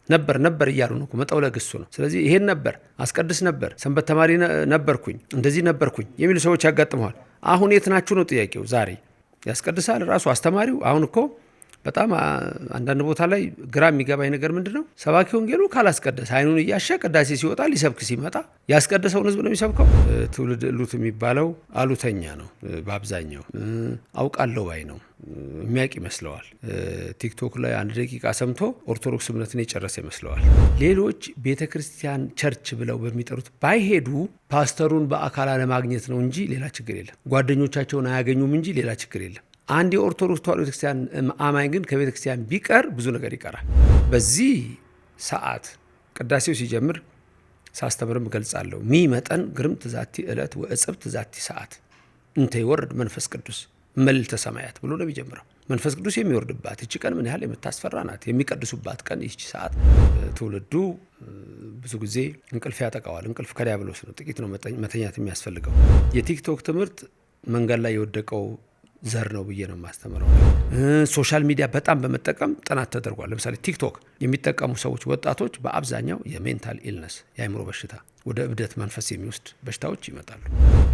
ነበር እያሉ ነው መጠውለግ እሱ ነው። ስለዚህ ይሄን ነበር አስቀድስ ነበር ሰንበት ተማሪ ነበርኩኝ እንደዚህ ነበርኩኝ የሚሉ ሰዎች ያጋጥመዋል። አሁን የት ናችሁ ነው ጥያቄው። ዛሬ ያስቀድሳል ራሱ አስተማሪው። አሁን እኮ በጣም አንዳንድ ቦታ ላይ ግራ የሚገባኝ ነገር ምንድነው? ሰባኪ ወንጌሉ ካላስቀደሰ አይኑን እያሻ ቅዳሴ ሲወጣ ሊሰብክ ሲመጣ ያስቀደሰውን ህዝብ ነው የሚሰብከው። ትውልድ እሉት የሚባለው አሉተኛ ነው በአብዛኛው። አውቃለሁ ባይ ነው የሚያውቅ ይመስለዋል። ቲክቶክ ላይ 1 ደቂቃ ሰምቶ ኦርቶዶክስ እምነትን የጨረሰ ይመስለዋል። ሌሎች ቤተክርስቲያን ቸርች ብለው በሚጠሩት ባይሄዱ ፓስተሩን በአካል አለማግኘት ነው እንጂ ሌላ ችግር የለም። ጓደኞቻቸውን አያገኙም እንጂ ሌላ ችግር የለም። አንድ የኦርቶዶክስ ተዋሕዶ ቤተክርስቲያን አማኝ ግን ከቤተክርስቲያን ቢቀር ብዙ ነገር ይቀራል። በዚህ ሰዓት ቅዳሴው ሲጀምር ሳስተምርም ገልጻለሁ። ሚመጠን ግርምት ዛቲ ዕለት ወእጽብት ዛቲ ሰዓት እንተ ይወርድ መንፈስ ቅዱስ መልዕልተ ሰማያት ብሎ ነው የሚጀምረው። መንፈስ ቅዱስ የሚወርድባት እቺ ቀን ምን ያህል የምታስፈራ ናት። የሚቀድሱባት ቀን ይህች ሰዓት። ትውልዱ ብዙ ጊዜ እንቅልፍ ያጠቃዋል። እንቅልፍ ከዲያብሎስ ነው። ጥቂት ነው መተኛት የሚያስፈልገው። የቲክቶክ ትምህርት መንገድ ላይ የወደቀው ዘር ነው ብዬ ነው የማስተምረው። ሶሻል ሚዲያ በጣም በመጠቀም ጥናት ተደርጓል። ለምሳሌ ቲክቶክ የሚጠቀሙ ሰዎች ወጣቶች በአብዛኛው የሜንታል ኢልነስ የአእምሮ በሽታ ወደ እብደት መንፈስ የሚወስድ በሽታዎች ይመጣሉ።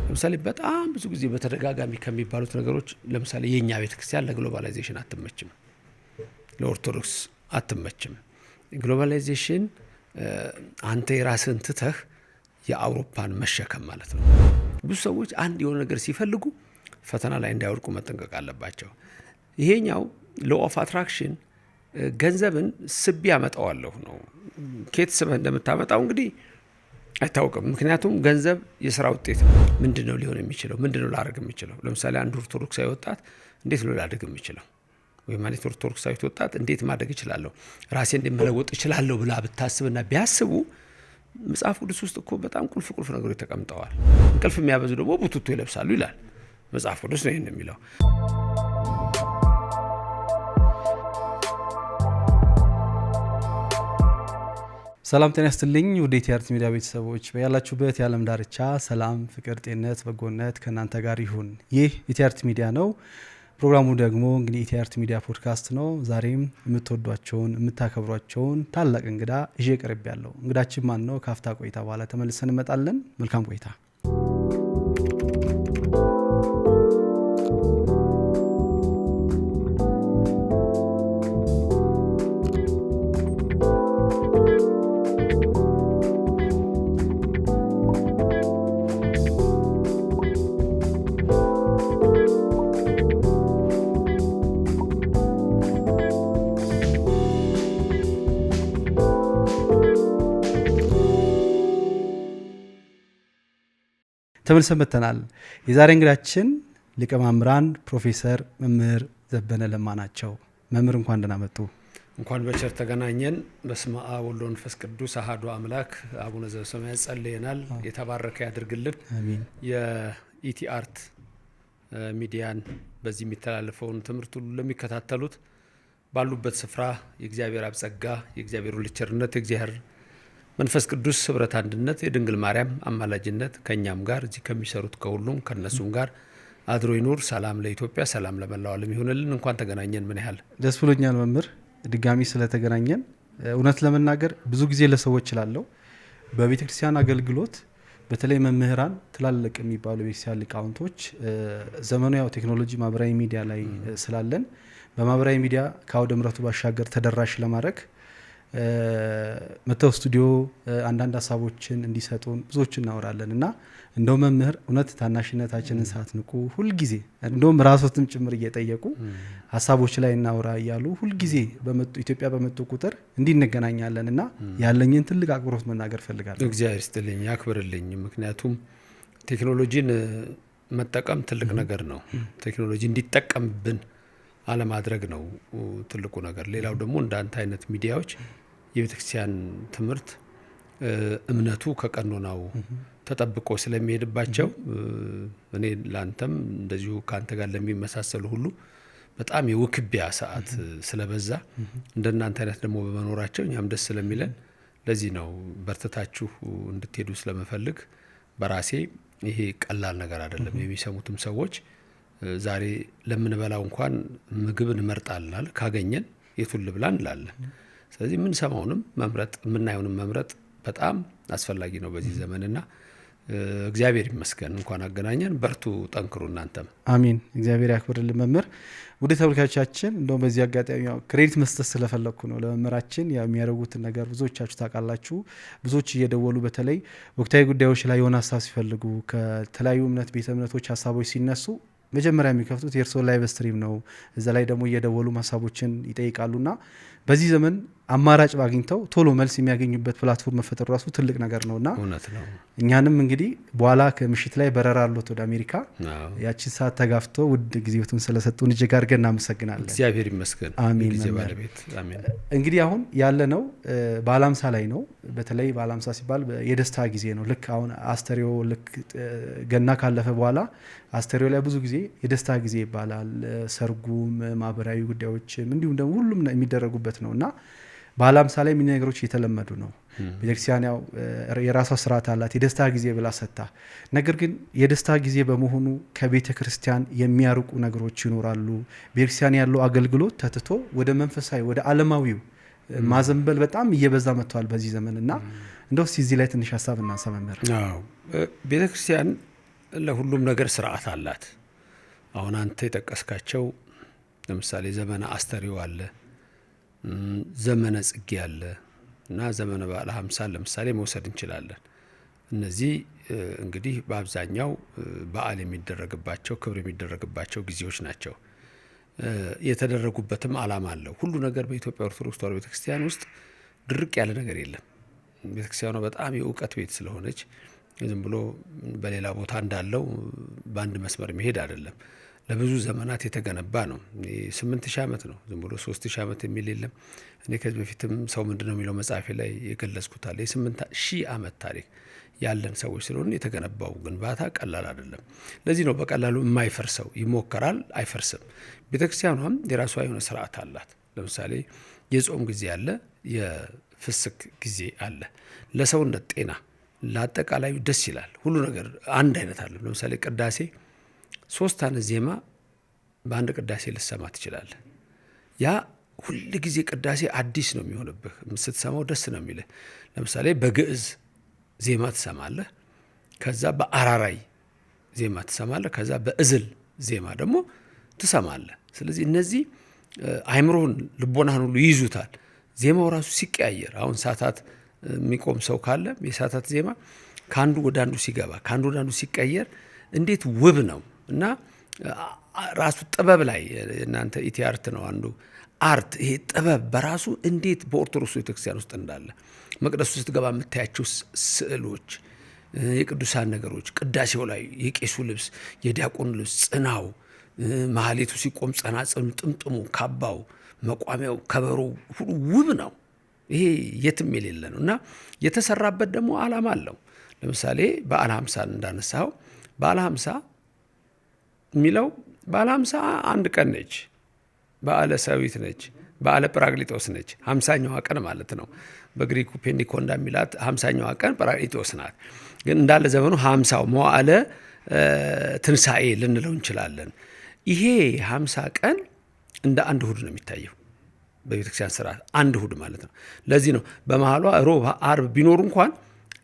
ለምሳሌ በጣም ብዙ ጊዜ በተደጋጋሚ ከሚባሉት ነገሮች ለምሳሌ የእኛ ቤተክርስቲያን ለግሎባላይዜሽን አትመችም፣ ለኦርቶዶክስ አትመችም። ግሎባላይዜሽን አንተ የራስህን ትተህ የአውሮፓን መሸከም ማለት ነው። ብዙ ሰዎች አንድ የሆነ ነገር ሲፈልጉ ፈተና ላይ እንዳይወድቁ መጠንቀቅ አለባቸው። ይሄኛው ሎ ኦፍ አትራክሽን ገንዘብን ስብ ያመጣዋለሁ ነው። ኬት ስበህ እንደምታመጣው እንግዲህ አይታወቅም። ምክንያቱም ገንዘብ የስራ ውጤት ነው። ምንድነው ሊሆን የሚችለው? ምንድነው ላደርግ የሚችለው? ለምሳሌ አንድ ኦርቶዶክሳዊ ወጣት እንዴት ነው ላደርግ የሚችለው? ወይም ማለት ኦርቶዶክሳዊ ወጣት እንዴት ማድረግ እችላለሁ፣ ራሴ እንደመለወጥ እችላለሁ ብላ ብታስብና ቢያስቡ መጽሐፍ ቅዱስ ውስጥ እኮ በጣም ቁልፍ ነገሮች ተቀምጠዋል። እንቅልፍ የሚያበዙ ደግሞ ቡትቶ ይለብሳሉ ይላል መጽሐፍ ቅዱስ ነው ይሄን የሚለው። ሰላም ጤና ይስጥልኝ ውድ የቲአርቲ ሚዲያ ቤተሰቦች፣ በያላችሁበት የዓለም ዳርቻ ሰላም፣ ፍቅር፣ ጤንነት፣ በጎነት ከእናንተ ጋር ይሁን። ይህ የቲአርቲ ሚዲያ ነው። ፕሮግራሙ ደግሞ እንግዲህ የቲአርቲ ሚዲያ ፖድካስት ነው። ዛሬም የምትወዷቸውን የምታከብሯቸውን ታላቅ እንግዳ ይዤ ቀርብ ያለው እንግዳችን ማን ነው? ካፍታ ቆይታ በኋላ ተመልሰን እንመጣለን። መልካም ቆይታ። ተመልሰን መጥተናል። የዛሬ እንግዳችን ሊቀ መምህራን ፕሮፌሰር መምህር ዘበነ ለማ ናቸው። መምህር እንኳን ደህና መጡ። እንኳን በቸር ተገናኘን። በስመ አብ ወወልድ ወመንፈስ ቅዱስ አሐዱ አምላክ። አቡነ ዘበሰማያት ጸልየናል። የተባረከ ያድርግልን። አሜን። የኢቲ አርት ሚዲያን በዚህ የሚተላለፈውን ትምህርት ሁሉ ለሚከታተሉት ባሉበት ስፍራ የእግዚአብሔር አብ ጸጋ፣ የእግዚአብሔር ወልድ ቸርነት፣ የእግዚአብሔር መንፈስ ቅዱስ ህብረት አንድነት፣ የድንግል ማርያም አማላጅነት ከኛም ጋር እዚህ ከሚሰሩት ከሁሉም ከነሱም ጋር አድሮ ይኑር። ሰላም ለኢትዮጵያ፣ ሰላም ለመላው ዓለም ይሁንልን። እንኳን ተገናኘን። ምን ያህል ደስ ብሎኛል መምህር ድጋሚ ስለተገናኘን። እውነት ለመናገር ብዙ ጊዜ ለሰዎች እላለሁ በቤተክርስቲያን አገልግሎት በተለይ መምህራን ትላልቅ የሚባሉ ቤተክርስቲያን ሊቃውንቶች ዘመኑ ያው ቴክኖሎጂ ማህበራዊ ሚዲያ ላይ ስላለን በማህበራዊ ሚዲያ ከአውደ ምሕረቱ ባሻገር ተደራሽ ለማድረግ መተው ስቱዲዮ አንዳንድ ሀሳቦችን እንዲሰጡን ብዙዎች እናወራለን እና እንደው መምህር እውነት ታናሽነታችንን ሳትንቁ ሁልጊዜ እንደውም ራስዎትም ጭምር እየጠየቁ ሀሳቦች ላይ እናወራ እያሉ ሁልጊዜ ኢትዮጵያ በመጡ ቁጥር እንዲህ እንገናኛለን እና ያለኝን ትልቅ አክብሮት መናገር ፈልጋለሁ። እግዚአብሔር ይስጥልኝ፣ ያክብርልኝ። ምክንያቱም ቴክኖሎጂን መጠቀም ትልቅ ነገር ነው። ቴክኖሎጂ እንዲጠቀምብን አለማድረግ ነው ትልቁ ነገር። ሌላው ደግሞ እንዳንተ አይነት ሚዲያዎች የቤተክርስቲያን ትምህርት እምነቱ ከቀኖናው ተጠብቆ ስለሚሄድባቸው እኔ ላንተም እንደዚሁ ካንተ ጋር ለሚመሳሰሉ ሁሉ በጣም የውክቢያ ሰዓት ስለበዛ እንደናንተ አይነት ደግሞ በመኖራቸው እኛም ደስ ስለሚለን ለዚህ ነው በርተታችሁ እንድትሄዱ ስለመፈልግ በራሴ ይሄ ቀላል ነገር አይደለም። የሚሰሙትም ሰዎች ዛሬ ለምንበላው እንኳን ምግብ እንመርጣለን ካገኘን የቱን ልብላ እንላለን። ስለዚህ የምንሰማውንም መምረጥ የምናየውንም መምረጥ በጣም አስፈላጊ ነው በዚህ ዘመንና እግዚአብሔር ይመስገን እንኳን አገናኘን። በርቱ፣ ጠንክሩ እናንተም። አሚን። እግዚአብሔር ያክብርልን መምህር። ወደ ተመልካቾቻችን እንደውም በዚህ አጋጣሚ ክሬዲት መስጠት ስለፈለኩ ነው ለመምህራችን። የሚያደርጉትን ነገር ብዙዎቻችሁ ታውቃላችሁ። ብዙዎች እየደወሉ በተለይ ወቅታዊ ጉዳዮች ላይ የሆነ ሀሳብ ሲፈልጉ ከተለያዩ ቤተ እምነቶች ሀሳቦች ሲነሱ መጀመሪያ የሚከፍቱት የእርሶ ላይቭ ስትሪም ነው። እዛ ላይ ደግሞ እየደወሉ ሀሳቦችን ይጠይቃሉና በዚህ ዘመን አማራጭ ባግኝተው ቶሎ መልስ የሚያገኙበት ፕላትፎርም መፈጠሩ ራሱ ትልቅ ነገር ነውና እውነት ነው። እኛንም እንግዲህ በኋላ ከምሽት ላይ በረራ አሎት ወደ አሜሪካ ያቺን ሰዓት ተጋፍቶ ውድ ጊዜዎትን ስለሰጡን እጅግ አድርገን እናመሰግናለን። እግዚአብሔር ይመስገን። አሜን። ጊዜ ባለቤት አሜን። እንግዲህ አሁን ያለነው በዓለ ሃምሳ ላይ ነው። በተለይ በዓለ ሃምሳ ሲባል የደስታ ጊዜ ነው። ልክ አሁን አስተሪዮ ልክ ገና ካለፈ በኋላ አስተሪዮ ላይ ብዙ ጊዜ የደስታ ጊዜ ይባላል። ሰርጉም ማህበራዊ ጉዳዮችም እንዲሁም ደግሞ ሁሉም የሚደረጉበት ነውና በዓለ ሃምሳ ላይ ምን ነገሮች እየተለመዱ ነው። ቤተክርስቲያን ያው የራሷ ስርዓት አላት የደስታ ጊዜ ብላ ሰጥታ። ነገር ግን የደስታ ጊዜ በመሆኑ ከቤተ ክርስቲያን የሚያርቁ ነገሮች ይኖራሉ። ቤተክርስቲያን ያለው አገልግሎት ተትቶ ወደ መንፈሳዊ ወደ ዓለማዊው ማዘንበል በጣም እየበዛ መጥቷል በዚህ ዘመንና እንደው እዚህ ላይ ትንሽ ሀሳብ እናንሳ መምህር። ቤተክርስቲያን ለሁሉም ነገር ስርዓት አላት። አሁን አንተ የጠቀስካቸው ለምሳሌ ዘመነ አስተሪዮ አለ፣ ዘመነ ጽጌ አለ እና ዘመነ በዓለ ሃምሳ ለምሳሌ መውሰድ እንችላለን። እነዚህ እንግዲህ በአብዛኛው በዓል የሚደረግባቸው ክብር የሚደረግባቸው ጊዜዎች ናቸው። የተደረጉበትም ዓላማ አለው። ሁሉ ነገር በኢትዮጵያ ኦርቶዶክስ ተዋሕዶ ቤተክርስቲያን ውስጥ ድርቅ ያለ ነገር የለም። ቤተክርስቲያኗ በጣም የእውቀት ቤት ስለሆነች ዝም ብሎ በሌላ ቦታ እንዳለው በአንድ መስመር መሄድ አይደለም። ለብዙ ዘመናት የተገነባ ነው። 8000 ዓመት ነው፣ ዝም ብሎ 3000 ዓመት የሚል የለም። እኔ ከዚህ በፊትም ሰው ምንድነው የሚለው መጽሐፌ ላይ የገለጽኩታል። የ8000 ዓመት ታሪክ ያለን ሰዎች ስለሆነ የተገነባው ግንባታ ቀላል አይደለም። ለዚህ ነው በቀላሉ የማይፈርሰው። ይሞከራል፣ አይፈርስም። ቤተክርስቲያኗም የራሷ የሆነ ስርዓት አላት። ለምሳሌ የጾም ጊዜ አለ፣ የፍስክ ጊዜ አለ። ለሰውነት ጤና ለአጠቃላዩ ደስ ይላል። ሁሉ ነገር አንድ አይነት አለ። ለምሳሌ ቅዳሴ 3 አይነት ዜማ በአንድ ቅዳሴ ልሰማ ትችላለህ። ያ ሁል ጊዜ ቅዳሴ አዲስ ነው የሚሆንብህ። ስትሰማው ደስ ነው የሚልህ። ለምሳሌ በግዕዝ ዜማ ትሰማለህ፣ ከዛ በአራራይ ዜማ ትሰማለህ፣ ከዛ በእዝል ዜማ ደግሞ ትሰማለህ። ስለዚህ እነዚህ አይምሮህን ልቦናህን ሁሉ ይይዙታል። ዜማው ራሱ ሲቀያየር አሁን ሳታት የሚቆም ሰው ካለ የሳታት ዜማ ከአንዱ ወደ አንዱ ሲገባ ከአንዱ ወደ አንዱ ሲቀየር እንዴት ውብ ነው! እና ራሱ ጥበብ ላይ እናንተ ኢቲ አርት ነው አንዱ አርት። ይሄ ጥበብ በራሱ እንዴት በኦርቶዶክስ ቤተክርስቲያን ውስጥ እንዳለ መቅደሱ ስትገባ የምታያቸው ስዕሎች፣ የቅዱሳን ነገሮች፣ ቅዳሴው ላይ የቄሱ ልብስ፣ የዲያቆኑ ልብስ፣ ጽናው፣ ማህሌቱ ሲቆም ጸናጽኑ፣ ጥምጥሙ፣ ካባው፣ መቋሚያው፣ ከበሮ ሁሉ ውብ ነው። ይሄ የትም የሌለ ነው እና የተሰራበት ደግሞ ዓላማ አለው። ለምሳሌ በዓለ ሃምሳን እንዳነሳው በዓለ ሃምሳ የሚለው በዓለ ሃምሳ አንድ ቀን ነች፣ በዓለ ሰዊት ነች፣ በዓለ ጰራቅሊጦስ ነች። 50ኛዋ ቀን ማለት ነው። በግሪኩ ፔንዲኮንዳ የሚላት 50ኛዋ ቀን ጰራቅሊጦስ ናት። ግን እንዳለ ዘመኑ 50ው መዋዕለ ትንሣኤ ልንለው እንችላለን። ይሄ 50 ቀን እንደ አንድ እሁድ ነው የሚታየው በቤተክርስቲያን ስርዓት፣ አንድ እሁድ ማለት ነው። ለዚህ ነው በመሃሏ ሮብ፣ አርብ ቢኖሩ እንኳን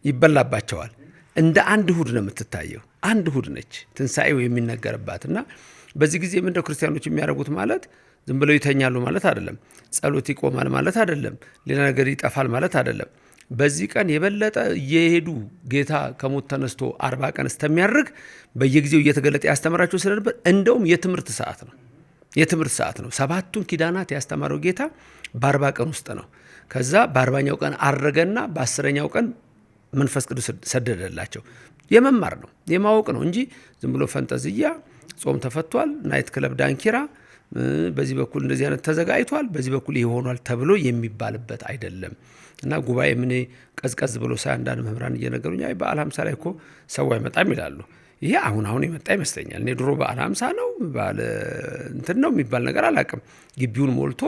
ይበላባቸዋል። እንደ አንድ እሁድ ነው የምትታየው። አንድ እሁድ ነች ትንሣኤው የሚነገርባት እና በዚህ ጊዜ ምንድነው ክርስቲያኖች የሚያደርጉት ማለት ዝም ብለው ይተኛሉ ማለት አይደለም። ጸሎት ይቆማል ማለት አይደለም። ሌላ ነገር ይጠፋል ማለት አይደለም። በዚህ ቀን የበለጠ እየሄዱ ጌታ ከሞት ተነስቶ 40 ቀን እስከሚያርግ በየጊዜው እየተገለጠ ያስተምራቸው ስለነበር እንደውም የትምህርት ሰዓት ነው። የትምህርት ሰዓት ነው። 7ቱን ኪዳናት ያስተማረው ጌታ በ40 ቀን ውስጥ ነው። ከዛ በ40ኛው ቀን አረገና በ10ኛው ቀን መንፈስ ቅዱስ ሰደደላቸው። የመማር ነው የማወቅ ነው እንጂ ዝም ብሎ ፈንጠዝያ ጾም ተፈቷል፣ ናይት ክለብ ዳንኪራ፣ በዚህ በኩል እንደዚህ አይነት ተዘጋጅቷል፣ በዚህ በኩል ይሄ ሆኗል ተብሎ የሚባልበት አይደለም። እና ጉባኤ ምን ቀዝቀዝ ብሎ አንዳንድ መምህራን እየነገሩኝ አይ በዓለ ሃምሳ ላይ እኮ ሰው አይመጣም ይላሉ። ይሄ አሁን የመጣ ይመስለኛል። እኔ ድሮ በዓለ ሃምሳ ነው በዓለ እንትን ነው የሚባል ነገር አላውቅም። ግቢውን ሞልቶ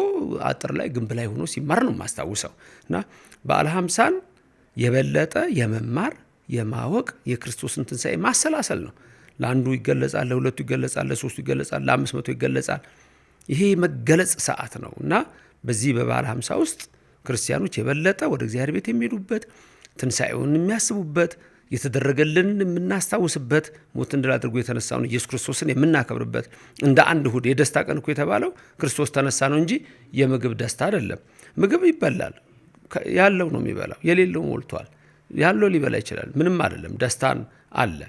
አጥር ላይ ግንብ ላይ ሆኖ ሲማር ነው የማስታውሰው። እና በዓለ ሃምሳን የበለጠ የመማር የማወቅ የክርስቶስን ትንሣኤ ማሰላሰል ነው። ለአንዱ ይገለጻል፣ ለሁለቱ ይገለጻል፣ ለሶስቱ ይገለጻል፣ ለ500 ይገለጻል። ይሄ መገለጽ ሰዓት ነው እና በዚህ በበዓለ ሃምሳ ውስጥ ክርስቲያኖች የበለጠ ወደ እግዚአብሔር ቤት የሚሄዱበት፣ ትንሣኤውን የሚያስቡበት፣ የተደረገልን የምናስታውስበት፣ ሞትን ድል አድርጎ የተነሳውን ኢየሱስ ክርስቶስን የምናከብርበት፣ እንደ አንድ እሁድ የደስታ ቀን እኮ የተባለው ክርስቶስ ተነሳ ነው እንጂ የምግብ ደስታ አይደለም። ምግብ ይበላል፣ ያለው ነው የሚበላው፣ የሌለው ሞልቷል። ያለው ሊበላ ይችላል፣ ምንም አይደለም፣ ደስታን አለ።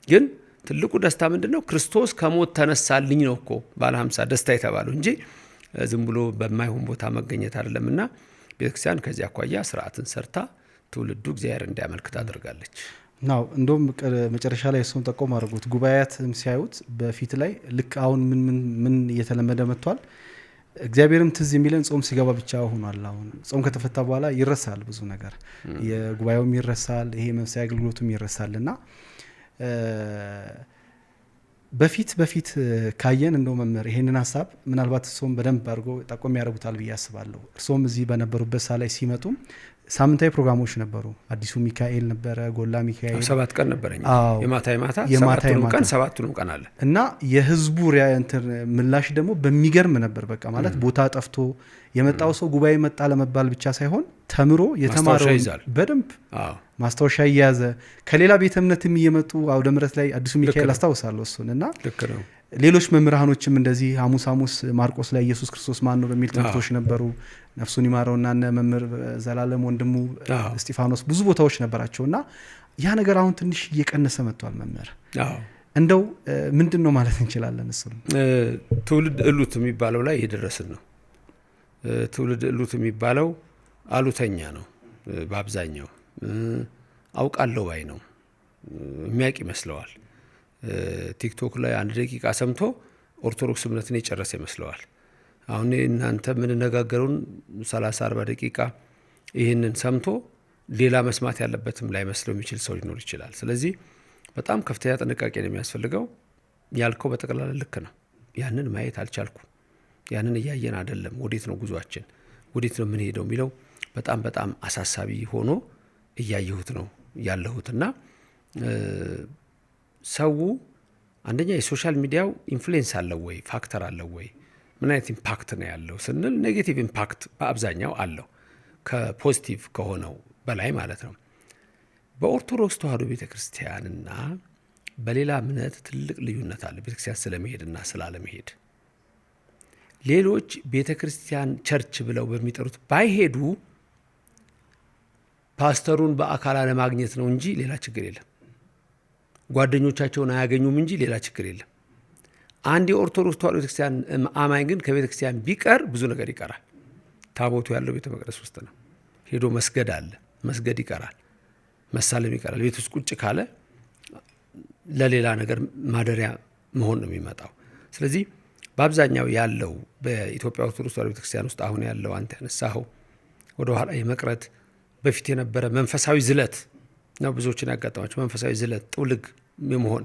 ግን ትልቁ ደስታ ምንድን ነው? ክርስቶስ ከሞት ተነሳልኝ ነው እኮ ባለ 50 ደስታ የተባለው እንጂ ዝም ብሎ በማይሆን ቦታ መገኘት አይደለም። እና ቤተክርስቲያን ከዚህ አኳያ ስርዓትን ሰርታ ትውልዱ እግዚአብሔር እንዲያመልክ ታደርጋለች። ናው እንደውም መጨረሻ ላይ እሱን ጠቆም አድርጉት። ጉባኤያትም ሲያዩት በፊት ላይ ልክ አሁን ምን እየተለመደ መጥቷል። እግዚአብሔርም ትዝ የሚለን ጾም ሲገባ ብቻ ሆኗል። አሁን ጾም ከተፈታ በኋላ ይረሳል ብዙ ነገር፣ የጉባኤውም ይረሳል፣ ይሄ መንፈሳዊ አገልግሎቱም ይረሳል። እና በፊት ካየን እንደው መምህር ይሄንን ሀሳብ ምናልባት እርስዎም በደንብ አድርጎ ጠቆም ያደርጉታል ብዬ አስባለሁ። እርስዎም እዚህ በነበሩበት ሳ ላይ ሲመጡ ሳምንታዊ ፕሮግራሞች ነበሩ። አዲሱ ሚካኤል ነበረ፣ ጎላ ሚካኤል 7 ቀን ነበረኝ፣ ሰባቱንም ቀን አለ እና የህዝቡ ምላሽ ደግሞ በሚገርም ነበር። በቃ ማለት ቦታ ጠፍቶ የመጣው ሰው ጉባኤ መጣ ለመባል ብቻ ሳይሆን ተምሮ የተማረው በደንብ ማስታወሻ እየያዘ ከሌላ ቤተ እምነትም እየመጡ አውደ ምሕረት ላይ አዲሱ ሚካኤል አስታውሳለሁ እሱን። እና ሌሎች መምህራኖችም እንደዚህ ሐሙስ ማርቆስ ላይ ኢየሱስ ክርስቶስ ማን ነው በሚል ትምህርቶች ነበሩ። ነፍሱን ይማረውና እነ መምህር ዘላለም ወንድሙ እስጢፋኖስ ብዙ ቦታዎች ነበራቸውና ያ ነገር አሁን ትንሽ እየቀነሰ መጥቷል። መምህር እንደው ምንድን ነው ማለት እንችላለን? እሱ ትውልድ እሉት የሚባለው ላይ የደረስን ነው። ትውልድ እሉት የሚባለው አሉተኛ ነው። በአብዛኛው አውቃለሁ ባይ ነው፣ የሚያውቅ ይመስለዋል። ቲክቶክ ላይ 1 ደቂቃ ሰምቶ ኦርቶዶክስ እምነትን የጨረሰ ይመስለዋል። አሁን እናንተ የምንነጋገሩን 30-40 ደቂቃ ይህንን ሰምቶ ሌላ መስማት ያለበትም ላይ መስለው የሚችል ሰው ሊኖር ይችላል። ስለዚህ በጣም ከፍተኛ ጥንቃቄ ነው የሚያስፈልገው። ያልከው በጠቅላላ ልክ ነው። ያንን ማየት አልቻልኩም። ያንን እያየን አይደለም። ወዴት ነው ጉዟችን፣ ወዴት ነው የምንሄደው የሚለው በጣም አሳሳቢ ሆኖ እያየሁት ነው ያለሁትና ሰው አንደኛ የሶሻል ሚዲያው ኢንፍሉዌንስ አለው ወይ፣ ፋክተር አለው ወይ፣ ምን አይነት ኢምፓክት ነው ያለው ስንል ኔጌቲቭ ኢምፓክት በአብዛኛው አለው ከፖዚቲቭ ከሆነው በላይ ማለት ነው። በኦርቶዶክስ ተዋሕዶ ቤተክርስቲያንና በሌላ እምነት ትልቅ ልዩነት አለ። ቤተክርስቲያን ስለመሄድና ስላለመሄድ ሌሎች ቤተክርስቲያን ቸርች ብለው በሚጠሩት ባይሄዱ ፓስተሩን በአካል አለማግኘት ነው እንጂ ሌላ ችግር የለም። ጓደኞቻቸውን አያገኙም እንጂ ሌላ ችግር የለም። አንድ የኦርቶዶክስ ተዋሕዶ ቤተክርስቲያን አማኝ ግን ከቤተክርስቲያን ቢቀር ብዙ ነገር ይቀራል። ታቦቱ ያለው ቤተ መቅደስ ውስጥ ነው። ሄዶ መስገድ አለ፣ መስገድ ይቀራል፣ መሳለም ይቀራል። ቤት ውስጥ ቁጭ ካለ ለሌላ ነገር ማደሪያ መሆን ነው የሚመጣው። ስለዚህ በአብዛኛው ያለው በኢትዮጵያ ኦርቶዶክስ ተዋሕዶ ቤተክርስቲያን ውስጥ አሁን ያለው አንተ ያነሳኸው ወደ ኋላ የመቅረት በፊት የነበረ መንፈሳዊ ዝለት ነው ብዙዎችን ያጋጠማቸው። መንፈሳዊ ዝለት ጥውልግ የመሆን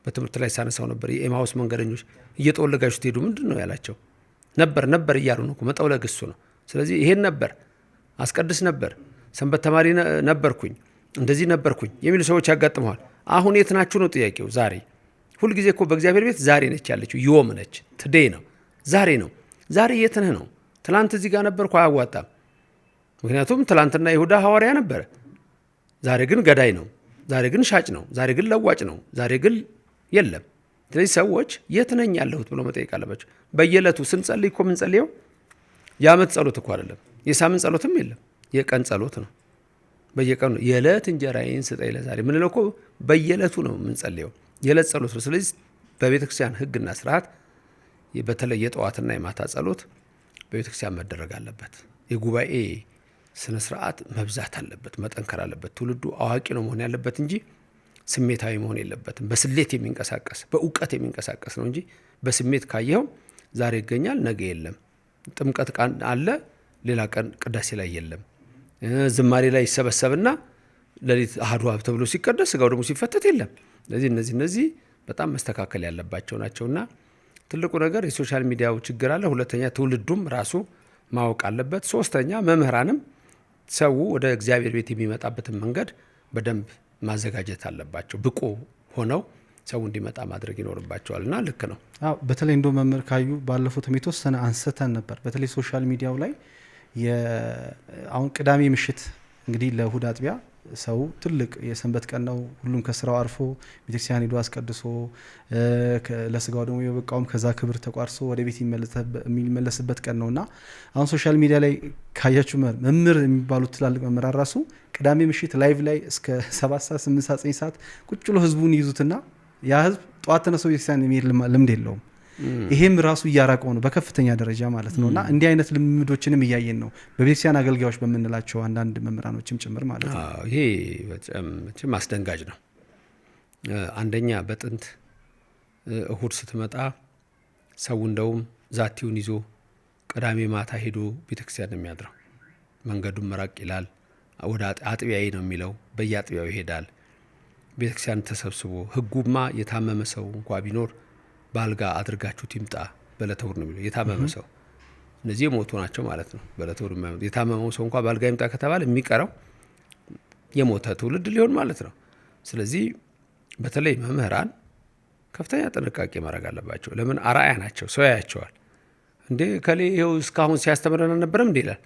በትምህርት ላይ ሳነሳው ነበር። የኤማውስ መንገደኞች እየጠወለጋችሁ ትሄዱ ምንድን ነው ያላቸው ነበር እያሉ ነው። መጠውለግ እሱ ነው። ስለዚህ ይሄን ነበር፣ አስቀድስ ነበር፣ ሰንበት ተማሪ ነበርኩኝ፣ እንደዚህ ነበርኩኝ የሚሉ ሰዎች ያጋጥመዋል። አሁን የት ናችሁ ነው ጥያቄው። ዛሬ ሁልጊዜ እኮ በእግዚአብሔር ቤት ዛሬ ነች ያለችው፣ ዮም ነች፣ ትዴይ ነው፣ ዛሬ ነው። ዛሬ የት ነህ ነው። ትላንት እዚህ ጋር ነበርኩ አያዋጣም። ምክንያቱም ትላንትና ይሁዳ ሐዋርያ ነበረ፣ ዛሬ ግን ገዳይ ነው፣ ዛሬ ግን ሻጭ ነው፣ ዛሬ ግን ለዋጭ ነው፣ ዛሬ ግን የለም። ስለዚህ ሰዎች የት ነኝ ያለሁት ብሎ መጠየቅ አለባቸው። በየዕለቱ ስንጸልይ እኮ የምንጸልየው የዓመት ጸሎት እኮ አይደለም፣ የሳምንት ጸሎትም የለም፣ የቀን ጸሎት ነው። በየቀኑ የዕለት እንጀራዬን ስጠኝ ለዛሬ ምንለው እኮ በየዕለቱ ነው የምንጸልየው፣ የዕለት ጸሎት ነው። ስለዚህ በቤተክርስቲያን ሕግና ስርዓት በተለይ የጠዋትና የማታ ጸሎት በቤተክርስቲያን መደረግ አለበት። የጉባኤ ስነ ስርዓት መብዛት አለበት፣ መጠንከር አለበት። ትውልዱ አዋቂ ነው መሆን ያለበት እንጂ ስሜታዊ መሆን የለበትም። በስሌት የሚንቀሳቀስ በእውቀት የሚንቀሳቀስ ነው እንጂ በስሜት ካየኸው ዛሬ ይገኛል ነገ የለም። ጥምቀት ቀን አለ፣ ሌላ ቀን ቅዳሴ ላይ የለም። ዝማሬ ላይ ይሰበሰብና ሌሊት አሐዱ አብ ተብሎ ሲቀደስ ስጋው ደግሞ ሲፈተት የለም። ስለዚህ እነዚህ በጣም መስተካከል ያለባቸው ናቸውና ትልቁ ነገር የሶሻል ሚዲያው ችግር አለ። ሁለተኛ ትውልዱም ራሱ ማወቅ አለበት። ሶስተኛ መምህራንም ሰው ወደ እግዚአብሔር ቤት የሚመጣበትን መንገድ በደንብ ማዘጋጀት አለባቸው። ብቁ ሆነው ሰው እንዲመጣ ማድረግ ይኖርባቸዋልና ልክ ነው። በተለይ እንደው መምህር ካዩ ባለፉት የተወሰነ አንስተን ነበር። በተለይ ሶሻል ሚዲያው ላይ አሁን ቅዳሜ ምሽት እንግዲህ ለእሁድ አጥቢያ ሰው ትልቅ የሰንበት ቀን ነው። ሁሉም ከስራው አርፎ ቤተክርስቲያን ሄዶ አስቀድሶ ለስጋው ደግሞ የበቃውም ከዛ ክብር ተቋርሶ ወደ ቤት የሚመለስበት ቀን ነውና አሁን ሶሻል ሚዲያ ላይ ካያችሁ መምህር የሚባሉት ትላልቅ መምህራን ራሱ ቅዳሜ ምሽት ላይቭ ላይ እስከ 7 ሰዓት 8 ሰዓት 9 ሰዓት ቁጭ ብሎ ህዝቡን ይዙትና ያ ህዝብ ጠዋት ተነስቶ ቤተክርስቲያን የሚሄድ ልምድ የለውም። ይሄም ራሱ እያራቀው ነው በከፍተኛ ደረጃ ማለት ነውና እንዲህ አይነት ልምዶችንም እያየን ነው በቤተክርስቲያን አገልጋዮች በምንላቸው አንዳንድ መምህራኖችም ጭምር ማለት ነው። ይሄ በጣም አስደንጋጭ ነው። አንደኛ በጥንት እሁድ ስትመጣ ሰው እንደውም ዛቲውን ይዞ ቅዳሜ ማታ ሄዶ ቤተክርስቲያን ነው የሚያድረው። መንገዱን መራቅ ይላል። ወደ አጥቢያዬ ነው የሚለው፣ በየአጥቢያው ይሄዳል። ቤተክርስቲያን ተሰብስቦ ህጉማ የታመመ ሰው እንኳ ቢኖር ባልጋ አድርጋችሁት ይምጣ በዕለተ እሁድ ነው የሚለው። የታመመ ሰው እነዚህ የሞቱ ናቸው ማለት ነው። በዕለተ እሁድ የማይሞት የታመመው ሰው እንኳ ባልጋ ይምጣ ከተባለ የሚቀረው የሞተ ትውልድ ሊሆን ማለት ነው። ስለዚህ በተለይ መምህራን ከፍተኛ ጥንቃቄ ማድረግ አለባቸው። ለምን? አርአያ ናቸው። ሰው ያያቸዋል። እንዴ ከሌ ይኸው እስካሁን ሲያስተምረን አልነበረም እንዴ ይላል።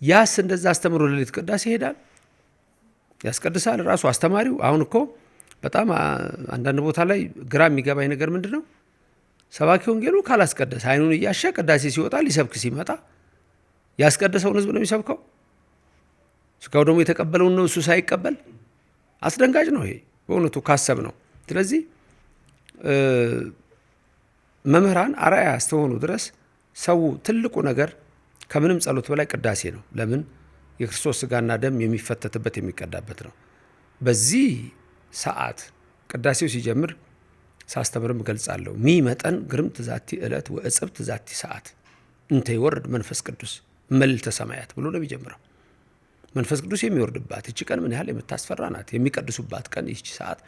ያስ እንደዛ አስተምሮ ሌሊት ቅዳሴ ይሄዳል፣ ያስቀድሳል ራሱ አስተማሪው። አሁን እኮ በጣም አንዳንድ ቦታ ላይ ግራ የሚገባኝ ነገር ምንድን ነው? ሰባኪ ወንጌሉ ካላስቀደሰ አይኑን እያሻ ቅዳሴ ሲወጣ ሊሰብክ ሲመጣ ያስቀደሰውን ህዝብ ነው የሚሰብከው። ስጋው ደግሞ የተቀበለውን ነው እሱ ሳይቀበል። አስደንጋጭ ነው ይሄ በእውነቱ ካሰብ ነው። ስለዚህ መምህራን አርአያ እስከሆኑ ድረስ ሰው ትልቁ ነገር ከምንም ጸሎት በላይ ቅዳሴ ነው። ለምን? የክርስቶስ ስጋና ደም የሚፈተትበት የሚቀዳበት ነው። በዚህ ሰዓት ቅዳሴው ሲጀምር ሳስተምርም ገልጻለሁ። ሚ መጠን ግርምት ዛቲ ዕለት ወእጽብት ዛቲ ሰዓት እንተ ይወርድ መንፈስ ቅዱስ መልዕልተ ሰማያት ብሎ ነው የሚጀምረው። መንፈስ ቅዱስ የሚወርድባት ይቺ ቀን ምን ያህል የምታስፈራ ናት፣ የሚቀድሱባት ቀን ይቺ ሰዓት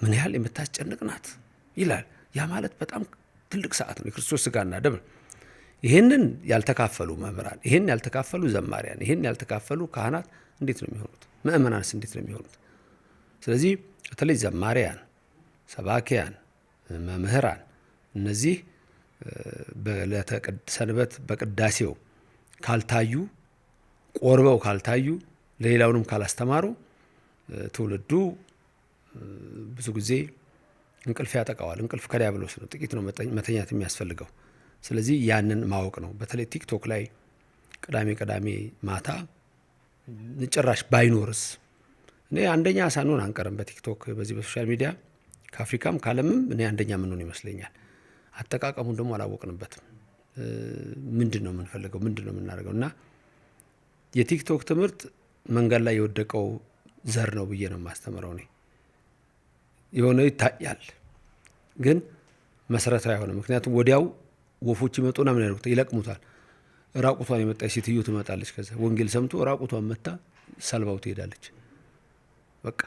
ምን ያህል የምታስጨንቅ ናት ይላል። ያ ማለት በጣም ትልቅ ሰዓት ነው፣ የክርስቶስ ስጋና ደም። ይህንን ያልተካፈሉ መምህራን፣ ይህን ያልተካፈሉ ዘማሪያን፣ ይህን ያልተካፈሉ ካህናት እንዴት ነው የሚሆኑት? ምእመናንስ እንዴት ነው የሚሆኑት? ስለዚህ በተለይ ዘማሪያን፣ ሰባኪያን፣ መምህራን እነዚህ በዕለተ ሰንበት በቅዳሴው ካልታዩ፣ ቆርበው ካልታዩ፣ ለሌላውንም ካላስተማሩ ትውልዱ ብዙ ጊዜ እንቅልፍ ያጠቃዋል። እንቅልፍ ከዲያብሎስ ነው። ጥቂት ነው መተኛት የሚያስፈልገው። ስለዚህ ያንን ማወቅ ነው። በተለይ ቲክቶክ ላይ ቅዳሜ ማታ ጭራሽ ባይኖርስ? እኔ አንደኛ ሳንሆን አንቀርም በቲክቶክ በዚህ በሶሻል ሚዲያ ከአፍሪካም ካለምም እኔ አንደኛ ምንሆን ይመስለኛል። አጠቃቀሙን ደግሞ አላወቅንበትም። ምንድን ነው የምንፈልገው? ምንድን ነው የምናደርገው? እና የቲክቶክ ትምህርት መንገድ ላይ የወደቀው ዘር ነው ብዬ ነው የማስተምረው። እኔ የሆነ ይታያል ግን መሰረታዊ አይሆንም። ምክንያቱም ወዲያው ወፎች ይመጡና ምን ያደርጉት? ይለቅሙታል። ራቁቷን የመጣች ሴትዮ ትመጣለች። ከዛ ወንጌል ሰምቶ ራቁቷን መታ ሰልባው ትሄዳለች። በቃ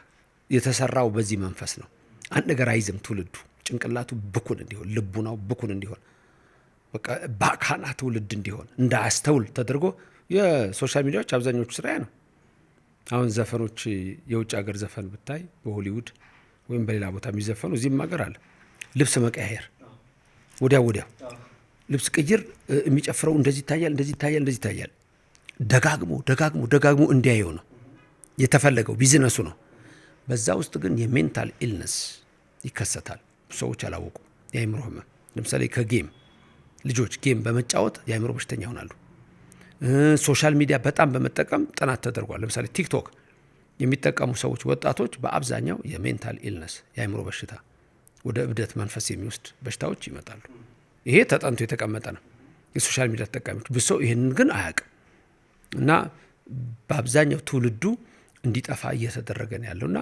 የተሰራው በዚህ መንፈስ ነው። አንድ ነገር አይዝም። ትውልዱ ጭንቅላቱ ብኩን እንዲሆን፣ ልቡናው ብኩን እንዲሆን፣ በቃ ባካና ትውልድ እንዲሆን እንዳያስተውል ተደርጎ የሶሻል ሚዲያዎች አብዛኞቹ ስራ ነው። አሁን ዘፈኖች የውጭ ሀገር ዘፈን ብታይ በሆሊውድ ወይም በሌላ ቦታ የሚዘፈኑ እዚህም ሀገር አለ። ልብስ መቀያየር ወዲያው ልብስ ቅይር የሚጨፍረው እንደዚህ ይታያል። ደጋግሞ እንዲያየው ነው የተፈለገው፣ ቢዝነሱ ነው። በዛ ውስጥ ግን የሜንታል ኢልነስ ይከሰታል። ሰዎች አላወቁ። የአእምሮ ህመም ለምሳሌ ከጌም ልጆች ጌም በመጫወት የአእምሮ በሽተኛ ይሆናሉ። ሶሻል ሚዲያ በጣም በመጠቀም ጥናት ተደርጓል። ለምሳሌ ቲክቶክ የሚጠቀሙ ሰዎች ወጣቶች በአብዛኛው የሜንታል ኢልነስ የአእምሮ በሽታ ወደ እብደት መንፈስ የሚወስድ በሽታዎች ይመጣሉ። ይሄ ተጠንቶ የተቀመጠ ነው። የሶሻል ሚዲያ ተጠቃሚዎች ብሰው ይህንን ግን አያውቅም እና በአብዛኛው ትውልዱ እንዲጠፋ እየተደረገ ነው ያለውና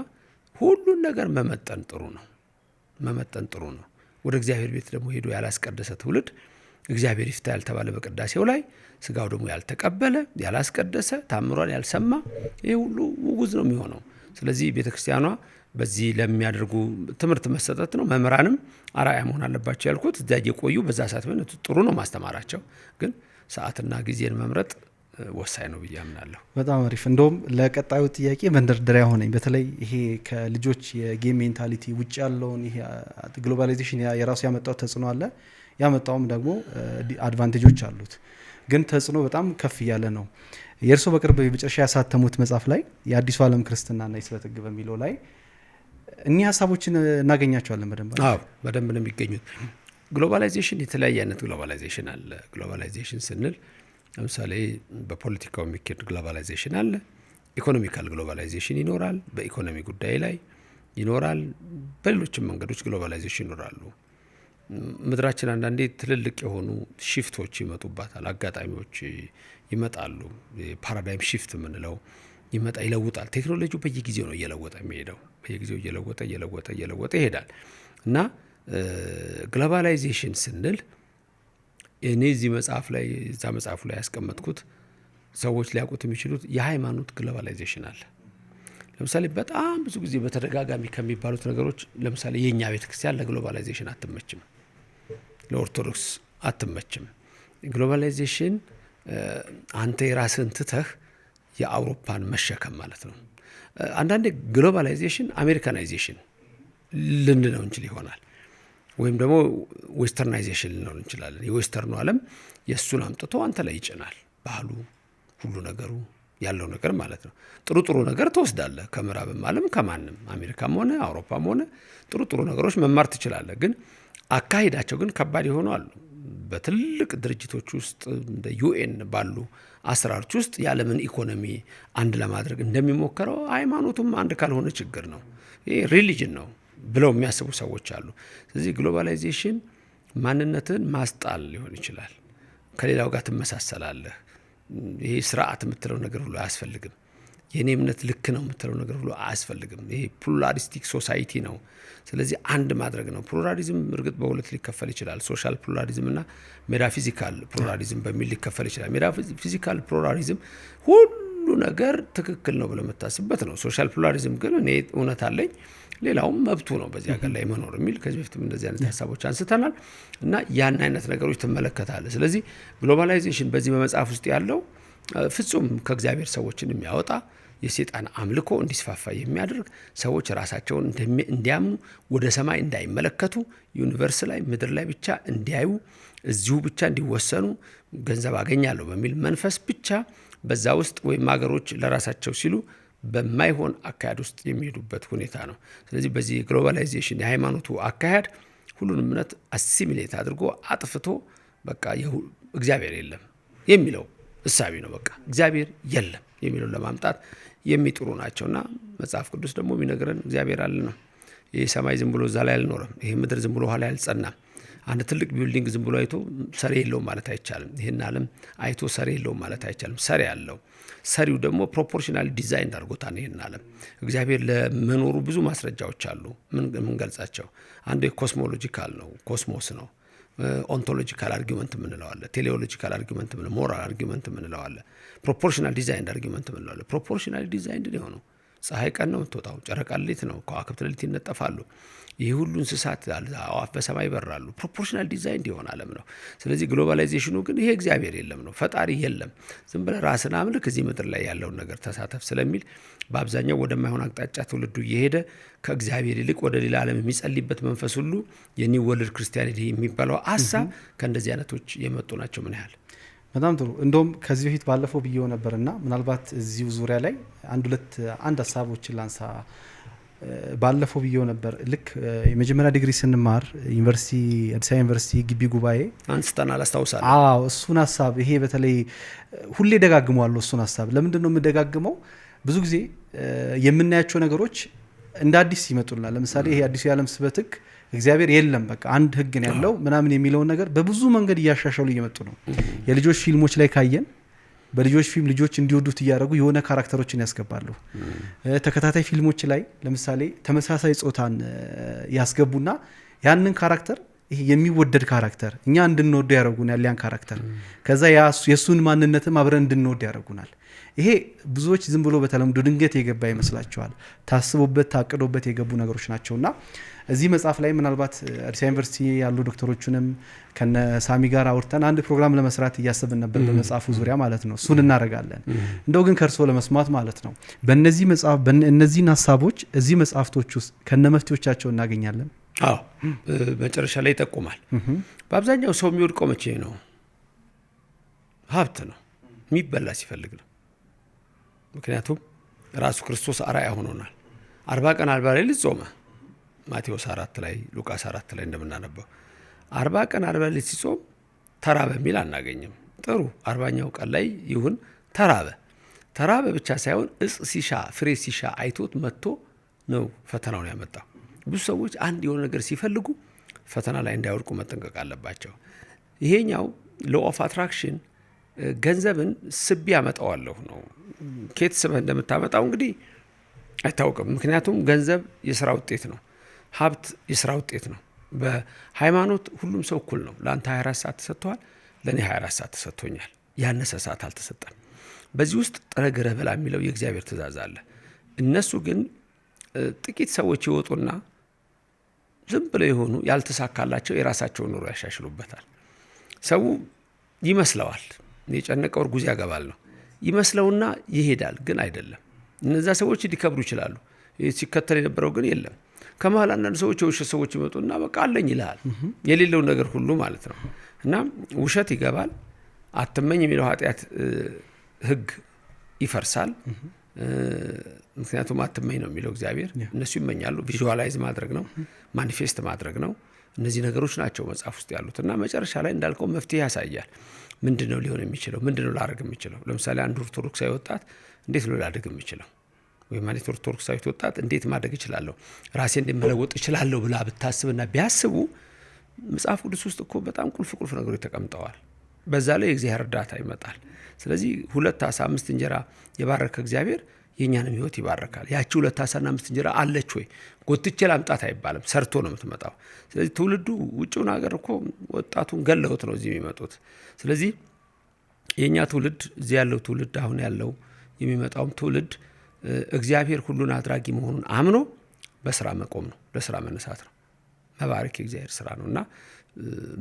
ሁሉን ነገር መመጠን ጥሩ ነው። ወደ እግዚአብሔር ቤት ደግሞ ሄዶ ያላስቀደሰ ትውልድ እግዚአብሔር ይፍታ ያልተባለ በቅዳሴው ላይ ስጋው ደግሞ ያልተቀበለ ያላስቀደሰ ታምሯን ያልሰማ ይህ ሁሉ ውጉዝ ነው የሚሆነው። ስለዚህ ቤተክርስቲያኗ በዚህ ለሚያደርጉ ትምህርት መሰጠት ነው። መምህራንም አርአያ መሆን አለባቸው ያልኩት እዚያ እየቆዩ በዛ ሰዓት ምን ጥሩ ነው ማስተማራቸው፣ ግን ሰዓትና ጊዜን መምረጥ ወሳኝ ነው ብዬ አምናለሁ። በጣም አሪፍ። እንደውም ለቀጣዩ ጥያቄ መንደርደሪያ ሆነኝ። በተለይ ይሄ ከልጆች የጌም ሜንታሊቲ ውጭ ያለውን ይሄ ግሎባላይዜሽን የራሱ ያመጣው ተጽዕኖ አለ። ያመጣውም ደግሞ አድቫንቴጆች አሉት። ግን ተጽዕኖ በጣም ከፍ እያለ ነው። የእርሶ በቅርብ መጨረሻ ያሳተሙት መጽሐፍ ላይ የአዲሱ ዓለም ክርስትናና የስበት ሕግ በሚለው ላይ እኒህ ሀሳቦችን እናገኛቸዋለን በደንብ። አዎ በደንብ ነው የሚገኙት። ግሎባላይዜሽን የተለያየ አይነት ግሎባላይዜሽን አለ። ግሎባላይዜሽን ስንል ለምሳሌ በፖለቲካው የሚካሄድ ግሎባላይዜሽን አለ። ኢኮኖሚካል ግሎባላይዜሽን ይኖራል፣ በኢኮኖሚ ጉዳይ ላይ ይኖራል። በሌሎችም መንገዶች ግሎባላይዜሽን ይኖራሉ። ምድራችን አንዳንዴ ትልልቅ የሆኑ ሽፍቶች ይመጡባታል፣ አጋጣሚዎች ይመጣሉ። ፓራዳይም ሽፍት የምንለው ይለውጣል። ቴክኖሎጂው በየጊዜው ነው እየለወጠ የሚሄደው፣ በየጊዜው እየለወጠ ይሄዳል እና ግሎባላይዜሽን ስንል እኔ እዚህ መጽሐፍ ላይ እዛ መጽሐፉ ላይ ያስቀመጥኩት ሰዎች ሊያውቁት የሚችሉት የሃይማኖት ግሎባላይዜሽን አለ። ለምሳሌ በጣም ብዙ ጊዜ በተደጋጋሚ ከሚባሉት ነገሮች ለምሳሌ የእኛ ቤተክርስቲያን ለግሎባላይዜሽን አትመችም፣ ለኦርቶዶክስ አትመችም። ግሎባላይዜሽን አንተ የራስህን ትተህ የአውሮፓን መሸከም ማለት ነው። አንዳንዴ ግሎባላይዜሽን አሜሪካናይዜሽን ልንለው እንችል ይሆናል፣ ወይም ደግሞ ዌስተርናይዜሽን ልንለው እንችላለን። የዌስተርኑ ዓለም የእሱን አምጥቶ አንተ ላይ ይጭናል። ባህሉ፣ ሁሉ ነገሩ ያለው ነገር ማለት ነው። ጥሩ ነገር ትወስዳለህ ከምዕራብም ዓለም ከማንም አሜሪካም ሆነ አውሮፓም ሆነ ጥሩ ነገሮች መማር ትችላለህ። ግን አካሄዳቸው ግን ከባድ የሆኑ አሉ። በትልቅ ድርጅቶች ውስጥ እንደ ዩኤን ባሉ አሰራሮች ውስጥ የዓለምን ኢኮኖሚ አንድ ለማድረግ እንደሚሞከረው ሃይማኖቱም አንድ ካልሆነ ችግር ነው፣ ይሄ ሪሊጅን ነው ብለው የሚያስቡ ሰዎች አሉ። ስለዚህ ግሎባላይዜሽን ማንነትን ማስጣል ሊሆን ይችላል። ከሌላው ጋር ትመሳሰላለህ። ይሄ ስርዓት የምትለው ነገር ሁሉ አያስፈልግም። የኔ እምነት ልክ ነው የምትለው ነገር ሁሉ አያስፈልግም። ይሄ ፕሉራሊስቲክ ሶሳይቲ ነው። ስለዚህ አንድ ማድረግ ነው። ፕሉራሊዝም እርግጥ በሁለት ሊከፈል ይችላል። ሶሻል ፕሉራሊዝም እና ሜታፊዚካል ፕሉራሊዝም በሚል ሊከፈል ይችላል። ሜታፊዚካል ፕሉራሊዝም ሁሉ ነገር ትክክል ነው ብለህ የምታስብበት ነው። ሶሻል ፕሉራሊዝም ግን እኔ እውነት አለኝ ሌላውም መብቱ ነው በዚህ ሀገር ላይ መኖር የሚል ከዚህ በፊትም እንደዚህ አይነት ሀሳቦች አንስተናል እና ያን አይነት ነገሮች ትመለከታለህ። ስለዚህ ግሎባላይዜሽን በዚህ በመጽሐፍ ውስጥ ያለው ፍጹም ከእግዚአብሔር ሰዎችን የሚያወጣ የሰይጣን አምልኮ እንዲስፋፋ የሚያደርግ ሰዎች ራሳቸውን እንዲያምኑ ወደ ሰማይ እንዳይመለከቱ ዩኒቨርስ ላይ ምድር ላይ ብቻ እንዲያዩ እዚሁ ብቻ እንዲወሰኑ ገንዘብ አገኛለሁ በሚል መንፈስ ብቻ በዛ ውስጥ ወይም ሀገሮች ለራሳቸው ሲሉ በማይሆን አካሄድ ውስጥ የሚሄዱበት ሁኔታ ነው። ስለዚህ በዚህ ግሎባላይዜሽን የሃይማኖቱ አካሄድ ሁሉንም እምነት አሲሚሌት አድርጎ አጥፍቶ በቃ እግዚአብሔር የለም የሚለው እሳቢ ነው። በቃ እግዚአብሔር የለም የሚለውን ለማምጣት የሚጥሩ ናቸውና መጽሐፍ ቅዱስ ደግሞ የሚነግረን እግዚአብሔር አለ ነው። ይህ ሰማይ ዝም ብሎ እዛ ላይ አልኖረም። ይህ ምድር ዝም ብሎ ኋላ አልጸናም። አንድ ትልቅ ቢልዲንግ ዝም ብሎ አይቶ ሰሪ የለውም ማለት አይቻልም። ይህን ዓለም አይቶ ሰሪ የለውም ማለት አይቻልም። ሰሪ አለው። ሰሪው ደግሞ ፕሮፖርሽናል ዲዛይን አድርጎታል። ይህን ዓለም እግዚአብሔር ለመኖሩ ብዙ ማስረጃዎች አሉ። ምን ገልጻቸው? አንዱ የኮስሞሎጂካል ነው፣ ኮስሞስ ነው። ኦንቶሎጂካል አርጊመንት የምንለው አለ። ቴሌኦሎጂካል አርጊመንት የምንለው፣ ሞራል አርጊመንት የምንለው አለ። ፕሮፖርሽናል ዲዛይን አርጊመንት የምንለው አለ። ፕሮፖርሽናል ዲዛይን የሆነው ፀሐይ ቀን ነው የምትወጣው፣ ጨረቃ ሌሊት ነው፣ ከዋክብት ሌሊት ይነጠፋሉ። ይህ ሁሉ እንስሳት አዋፍ በሰማይ ይበራሉ። ፕሮፖርሽናል ዲዛይን የሆነ ዓለም ነው። ስለዚህ ግሎባላይዜሽኑ ግን ይሄ እግዚአብሔር የለም ነው፣ ፈጣሪ የለም፣ ዝም ብለህ ራስን አምልክ፣ እዚህ ምድር ላይ ያለውን ነገር ተሳተፍ ስለሚል በአብዛኛው ወደማይሆን አቅጣጫ ትውልዱ እየሄደ ከእግዚአብሔር ይልቅ ወደ ሌላ ዓለም የሚጸልይበት መንፈስ ሁሉ የኒው ወርልድ ክርስቲያኒቲ የሚባለው ሀሳብ ከእንደዚህ አይነቶች የመጡ ናቸው። ምን ያህል በጣም ጥሩ። እንደውም ከዚህ በፊት ባለፈው ብዬው ነበርና ምናልባት እዚሁ ዙሪያ ላይ አንድ ሀሳቦችን ላንሳ። ባለፈው ብዬው ነበር። ልክ የመጀመሪያ ዲግሪ ስንማር ዩኒቨርሲቲ አዲስ አበባ ዩኒቨርሲቲ ግቢ ጉባኤ አንስተናል፣ አስታውሳለሁ። አዎ እሱን ሀሳብ ይሄ በተለይ ሁሌ ደጋግመዋለሁ። እሱን ሀሳብ ለምንድን ነው የምደጋግመው? ብዙ ጊዜ የምናያቸው ነገሮች እንደ አዲስ ይመጡልናል። ለምሳሌ ይሄ አዲሱ የዓለም ስበት ሕግ እግዚአብሔር የለም በቃ አንድ ሕግ ነው ያለው ምናምን የሚለውን ነገር በብዙ መንገድ እያሻሻሉ እየመጡ ነው። የልጆች ፊልሞች ላይ ካየን በልጆች ፊልም ልጆች እንዲወዱት እያደረጉ የሆነ ካራክተሮችን ያስገባሉ። ተከታታይ ፊልሞች ላይ ለምሳሌ ተመሳሳይ ጾታን ያስገቡና ያንን ካራክተር ይሄ የሚወደድ ካራክተር እኛ እንድንወደው ያደርጉናል። ያን ካራክተር ከዛ የእሱን ማንነትም አብረን እንድንወድ ያደርጉናል። ይሄ ብዙዎች ዝም ብሎ በተለምዶ ድንገት የገባ ይመስላቸዋል። ታስቦበት ታቅዶበት የገቡ ነገሮች ናቸውና እዚህ መጽሐፍ ላይ ምናልባት አዲስ ዩኒቨርሲቲ ያሉ ዶክተሮችንም ከነ ሳሚ ጋር አውርተን አንድ ፕሮግራም ለመስራት እያሰብን ነበር በመጽሐፉ ዙሪያ ማለት ነው። እሱን እናደርጋለን። እንደው ግን ከእርሶ ለመስማት ማለት ነው በእነዚህን ሀሳቦች እዚህ መጽሐፍቶች ውስጥ ከነ መፍትሄዎቻቸው እናገኛለን። አዎ መጨረሻ ላይ ይጠቁማል። በአብዛኛው ሰው የሚወድቀው መቼ ነው? ሀብት ነው፣ የሚበላ ሲፈልግ ነው። ምክንያቱም ራሱ ክርስቶስ አርአያ ሆኖናል። 40 ቀን 40 ሌሊት ጾመ። ማቴዎስ 4 ላይ ሉቃስ 4 ላይ እንደምናነበው 40 ቀን 40 ሌሊት ሲጾም ተራበ የሚል አናገኝም። ጥሩ 40ኛው ቀን ላይ ይሁን ተራበ ብቻ ሳይሆን እጽ ሲሻ ፍሬ ሲሻ አይቶት መጥቶ ነው ፈተናውን ያመጣው። ብዙ ሰዎች አንድ የሆነ ነገር ሲፈልጉ ፈተና ላይ እንዳይወድቁ መጠንቀቅ አለባቸው። ይሄኛው ሎ ኦፍ አትራክሽን ገንዘብን ስቤ ያመጣዋለሁ ነው። ኬት ስበህ እንደምታመጣው እንግዲህ አይታወቅም። ምክንያቱም ገንዘብ የስራ ውጤት ነው። ሀብት የስራ ውጤት ነው። በሃይማኖት ሁሉም ሰው እኩል ነው። ለአንተ 24 ሰዓት ተሰጥተዋል፣ ለእኔ 24 ሰዓት ተሰጥቶኛል። ያነሰ ሰዓት አልተሰጠም። በዚህ ውስጥ ጥረ ግረ ብላ የሚለው የእግዚአብሔር ትእዛዝ አለ። እነሱ ግን ጥቂት ሰዎች ይወጡና ዝም ብለው የሆኑ ያልተሳካላቸው የራሳቸውን ኑሮ ያሻሽሉበታል። ሰው ይመስለዋል የጨነቀው እርጉዝ ያገባል ነው ይመስለውና ይሄዳል። ግን አይደለም። እነዛ ሰዎች ሊከብሩ ይችላሉ። ሲከተል የነበረው ግን የለም። ከመሀል አንዳንድ ሰዎች የውሸት ሰዎች ይመጡና በቃ አለኝ ይልሃል፣ የሌለውን ነገር ሁሉ ማለት ነው። እና ውሸት ይገባል። አትመኝ የሚለው ኃጢአት ህግ ይፈርሳል። ምክንያቱም አትመኝ ነው የሚለው እግዚአብሔር። እነሱ ይመኛሉ። ቪዥዋላይዝ ማድረግ ነው፣ ማኒፌስት ማድረግ ነው። እነዚህ ነገሮች ናቸው መጽሐፍ ውስጥ ያሉት። እና መጨረሻ ላይ እንዳልከው መፍትሄ ያሳያል። ምንድን ነው ሊሆን የሚችለው? ምንድን ነው ላደርግ የሚችለው? ለምሳሌ አንድ ኦርቶዶክሳዊ ወጣት እንዴት ነው ላደርግ የሚችለው? ወይም አንዲት ኦርቶዶክሳዊት ወጣት እንዴት ማድረግ እችላለሁ፣ ራሴ እንድመለወጥ እችላለሁ ብላ ብታስብና ቢያስቡ መጽሐፍ ቅዱስ ውስጥ እኮ በጣም ቁልፍ ነገሮች ተቀምጠዋል። በዛ ላይ የእግዚአብሔር እርዳታ ይመጣል። ስለዚህ 2 ዓሣ 5 እንጀራ የባረከ እግዚአብሔር የእኛንም ህይወት ይባረካል። ያቺ 2 ዓሣና 5 እንጀራ አለች ወይ ጎትቼ ላምጣት አይባልም፣ ሰርቶ ነው የምትመጣው። ስለዚህ ትውልዱ ውጭውን ሀገር እኮ ወጣቱን ገለውት ነው እዚህ የሚመጡት። ስለዚህ የእኛ ትውልድ እዚህ ያለው ትውልድ አሁን ያለው የሚመጣውም ትውልድ እግዚአብሔር ሁሉን አድራጊ መሆኑን አምኖ በስራ መቆም ነው፣ ለስራ መነሳት ነው። መባረክ የእግዚአብሔር ስራ ነው እና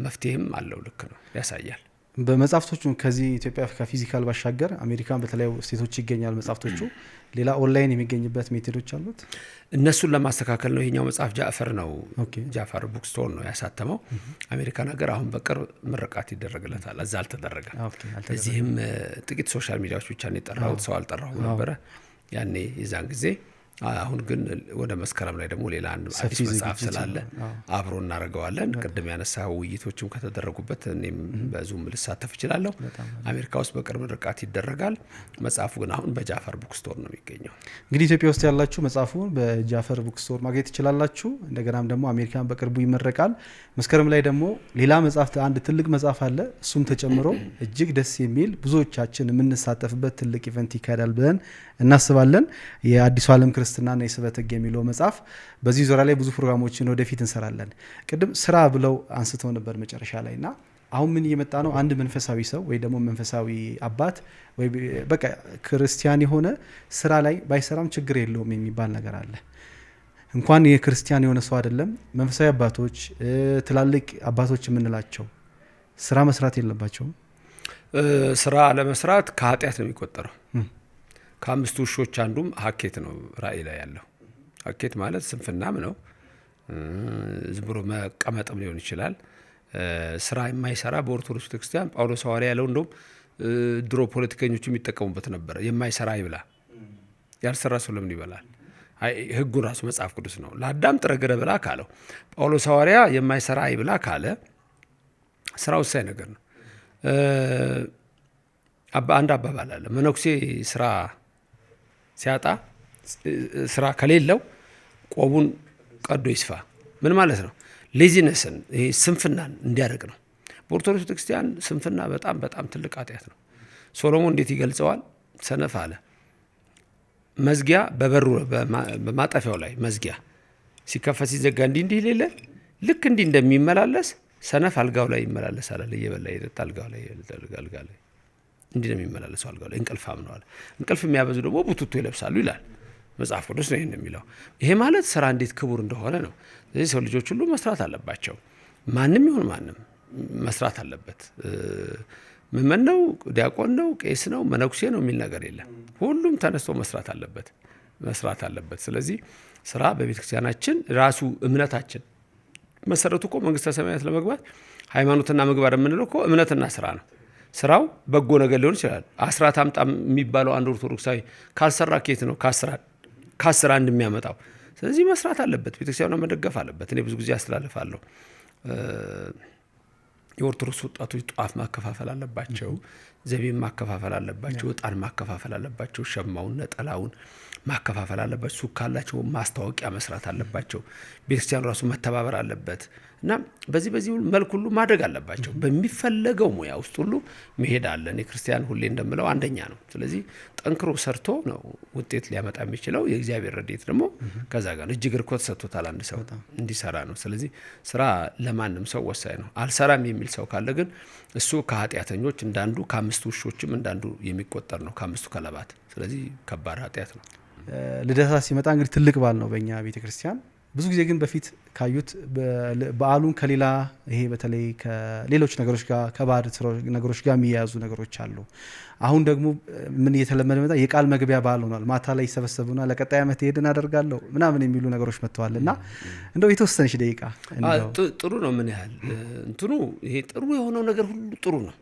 መፍትሄም አለው። ልክ ነው፣ ያሳያል። በመጽሐፍቶቹ ከዚህ ኢትዮጵያ ከፊዚካል ባሻገር አሜሪካን በተለያዩ ስቴቶች ይገኛል መጽሐፍቶቹ። ሌላ ኦንላይን የሚገኝበት ሜቶዶች አሉት? እነሱን ለማስተካከል ነው። ይሄኛው መጽሐፍ ጃፈር ነው፣ ጃፈር ቡክስቶር ነው ያሳተመው። አሜሪካን ሀገር አሁን በቅርብ ምርቃት ይደረግለታል። እዛ አልተደረገም። እዚህም ጥቂት ሶሻል ሚዲያዎች ብቻ ነው የጠራሁት፣ ሰው አልጠራሁ ነበረ ያኔ የዛን ጊዜ። አሁን ግን ወደ መስከረም ላይ ደግሞ ሌላ አንድ አዲስ መጽሐፍ ስላለ አብሮ እናደርገዋለን። ቅድም ያነሳው ውይይቶችም ከተደረጉበት እኔም በዙም ልሳተፍ እችላለሁ። አሜሪካ ውስጥ በቅርብ ርቃት ይደረጋል። መጽሐፉ ግን አሁን በጃፈር ቡክስቶር ነው የሚገኘው። እንግዲህ ኢትዮጵያ ውስጥ ያላችሁ መጽሐፉን በጃፈር ቡክስቶር ማግኘት ትችላላችሁ። እንደገናም ደግሞ አሜሪካን በቅርቡ ይመረቃል። መስከረም ላይ ደግሞ ሌላ መጽሐፍ፣ አንድ ትልቅ መጽሐፍ አለ። እሱም ተጨምሮ እጅግ ደስ የሚል ብዙዎቻችን የምንሳተፍበት ትልቅ ኢቨንት ይካሄዳል ብለን እናስባለን። የአዲሱ ዓለም ክርስትናና የስበት ሕግ የሚለው መጽሐፍ። በዚህ ዙሪያ ላይ ብዙ ፕሮግራሞችን ወደፊት እንሰራለን። ቅድም ስራ ብለው አንስተው ነበር መጨረሻ ላይ እና አሁን ምን እየመጣ ነው? አንድ መንፈሳዊ ሰው ወይ ደግሞ መንፈሳዊ አባት ወይ በቃ ክርስቲያን የሆነ ስራ ላይ ባይሰራም ችግር የለውም የሚባል ነገር አለ። እንኳን የክርስቲያን የሆነ ሰው አይደለም፣ መንፈሳዊ አባቶች፣ ትላልቅ አባቶች የምንላቸው ስራ መስራት የለባቸውም? ስራ ለመስራት ከኃጢአት ነው የሚቆጠረው። ከ5 ውሾች አንዱም ሀኬት ነው። ራእይ ላይ ያለው ሀኬት ማለት ስንፍናም ነው። ዝም ብሎ መቀመጥም ሊሆን ይችላል። ስራ የማይሰራ በኦርቶዶክስ ቤተክርስቲያን ጳውሎስ ሐዋርያ ያለው እንደውም ድሮ ፖለቲከኞቹ የሚጠቀሙበት ነበረ። የማይሰራ ይብላ፣ ያልሰራ ሰው ለምን ይበላል? ህጉን ራሱ መጽሐፍ ቅዱስ ነው። ለአዳም ጥረ ግረ ብላ ካለው ጳውሎስ ሐዋርያ የማይሰራ ይብላ ካለ ስራ ወሳኝ ነገር ነው። አንድ አባባል አለ። መነኩሴ ስራ ሲያጣ ስራ ከሌለው ቆቡን ቀዶ ይስፋ። ምን ማለት ነው? ሌዚነስን፣ ይሄ ስንፍናን እንዲያደርግ ነው። በኦርቶዶክስ ቤተክርስቲያን ስንፍና በጣም በጣም ትልቅ ኃጢአት ነው። ሶሎሞን እንዴት ይገልጸዋል? ሰነፍ አለ መዝጊያ በበሩ በማጠፊያው ላይ መዝጊያ ሲከፈት ሲዘጋ እንዲህ ሌለ ልክ እንዲህ እንደሚመላለስ ሰነፍ አልጋው ላይ ይመላለሳል። እየበላ ይደት አልጋው ላይ እንዲህ ነው የሚመላለሰው። አልጋው ላይ እንቅልፋም ነው አለ። እንቅልፍ የሚያበዙ ደግሞ ቡቱቱ ይለብሳሉ ይላል መጽሐፍ ቅዱስ ነው ይሄን የሚለው። ይሄ ማለት ስራ እንዴት ክቡር እንደሆነ ነው። ስለዚህ ሰው ልጆች ሁሉ መስራት አለባቸው። ማንም ይሁን ማንም መስራት አለበት። ምእመን ነው፣ ዲያቆን ነው፣ ቄስ ነው፣ መነኩሴ ነው የሚል ነገር የለም። ሁሉም ተነስቶ መስራት አለበት። ስለዚህ ስራ በቤተክርስቲያናችን ራሱ እምነታችን መሰረቱ እኮ መንግስተ ሰማያት ለመግባት ሃይማኖትና ምግባር የምንለው እኮ እምነትና ስራ ነው። ስራው በጎ ነገር ሊሆን ይችላል። አስራት አምጣ የሚባለው አንድ ኦርቶዶክሳዊ ካልሰራ ኬት ነው ከአስር አንድ የሚያመጣው? ስለዚህ መስራት አለበት፣ ቤተክርስቲያኗ መደገፍ አለበት። እኔ ብዙ ጊዜ አስተላልፋለሁ፣ የኦርቶዶክስ ወጣቶች ጧፍ ማከፋፈል አለባቸው፣ ዘቤን ማከፋፈል አለባቸው፣ እጣን ማከፋፈል አለባቸው፣ ሸማውን ነጠላውን ማከፋፈል አለባቸው። ሱቅ ካላቸው ማስታወቂያ መስራት አለባቸው። ቤተክርስቲያኑ ራሱ መተባበር አለበት እና በዚህ መልክ ሁሉ ማድረግ አለባቸው። በሚፈለገው ሙያ ውስጥ ሁሉ መሄድ አለ። እኔ ክርስቲያን ሁሌ እንደምለው አንደኛ ነው። ስለዚህ ጠንክሮ ሰርቶ ነው ውጤት ሊያመጣ የሚችለው። የእግዚአብሔር ረድኤት ደግሞ ከዛ ጋር ነው። እጅ እግር እኮ ተሰጥቶታል አንድ ሰው እንዲሰራ ነው። ስለዚህ ስራ ለማንም ሰው ወሳኝ ነው። አልሰራም የሚል ሰው ካለ ግን እሱ ከኃጢአተኞች እንዳንዱ ከአምስቱ ውሾችም እንዳንዱ የሚቆጠር ነው፣ ከአምስቱ ከለባት። ስለዚህ ከባድ ኃጢአት ነው። ልደታ ሲመጣ እንግዲህ ትልቅ በዓል ነው በእኛ ቤተክርስቲያን። ብዙ ጊዜ ግን በፊት ካዩት በዓሉን ከሌላ ይሄ በተለይ ከሌሎች ነገሮች ጋር ከባድ ነገሮች ጋር የሚያያዙ ነገሮች አሉ። አሁን ደግሞ ምን እየተለመደ መጣ? የቃል መግቢያ በዓል ሆኗል። ማታ ላይ ይሰበሰቡና ለቀጣይ ዓመት ሄድን አደርጋለሁ ምናምን የሚሉ ነገሮች መጥተዋል። እና እንደው የተወሰነች ደቂቃ ጥሩ ነው። ምን ያህል እንትኑ ይሄ ጥሩ የሆነው ነገር ሁሉ ጥሩ ነው።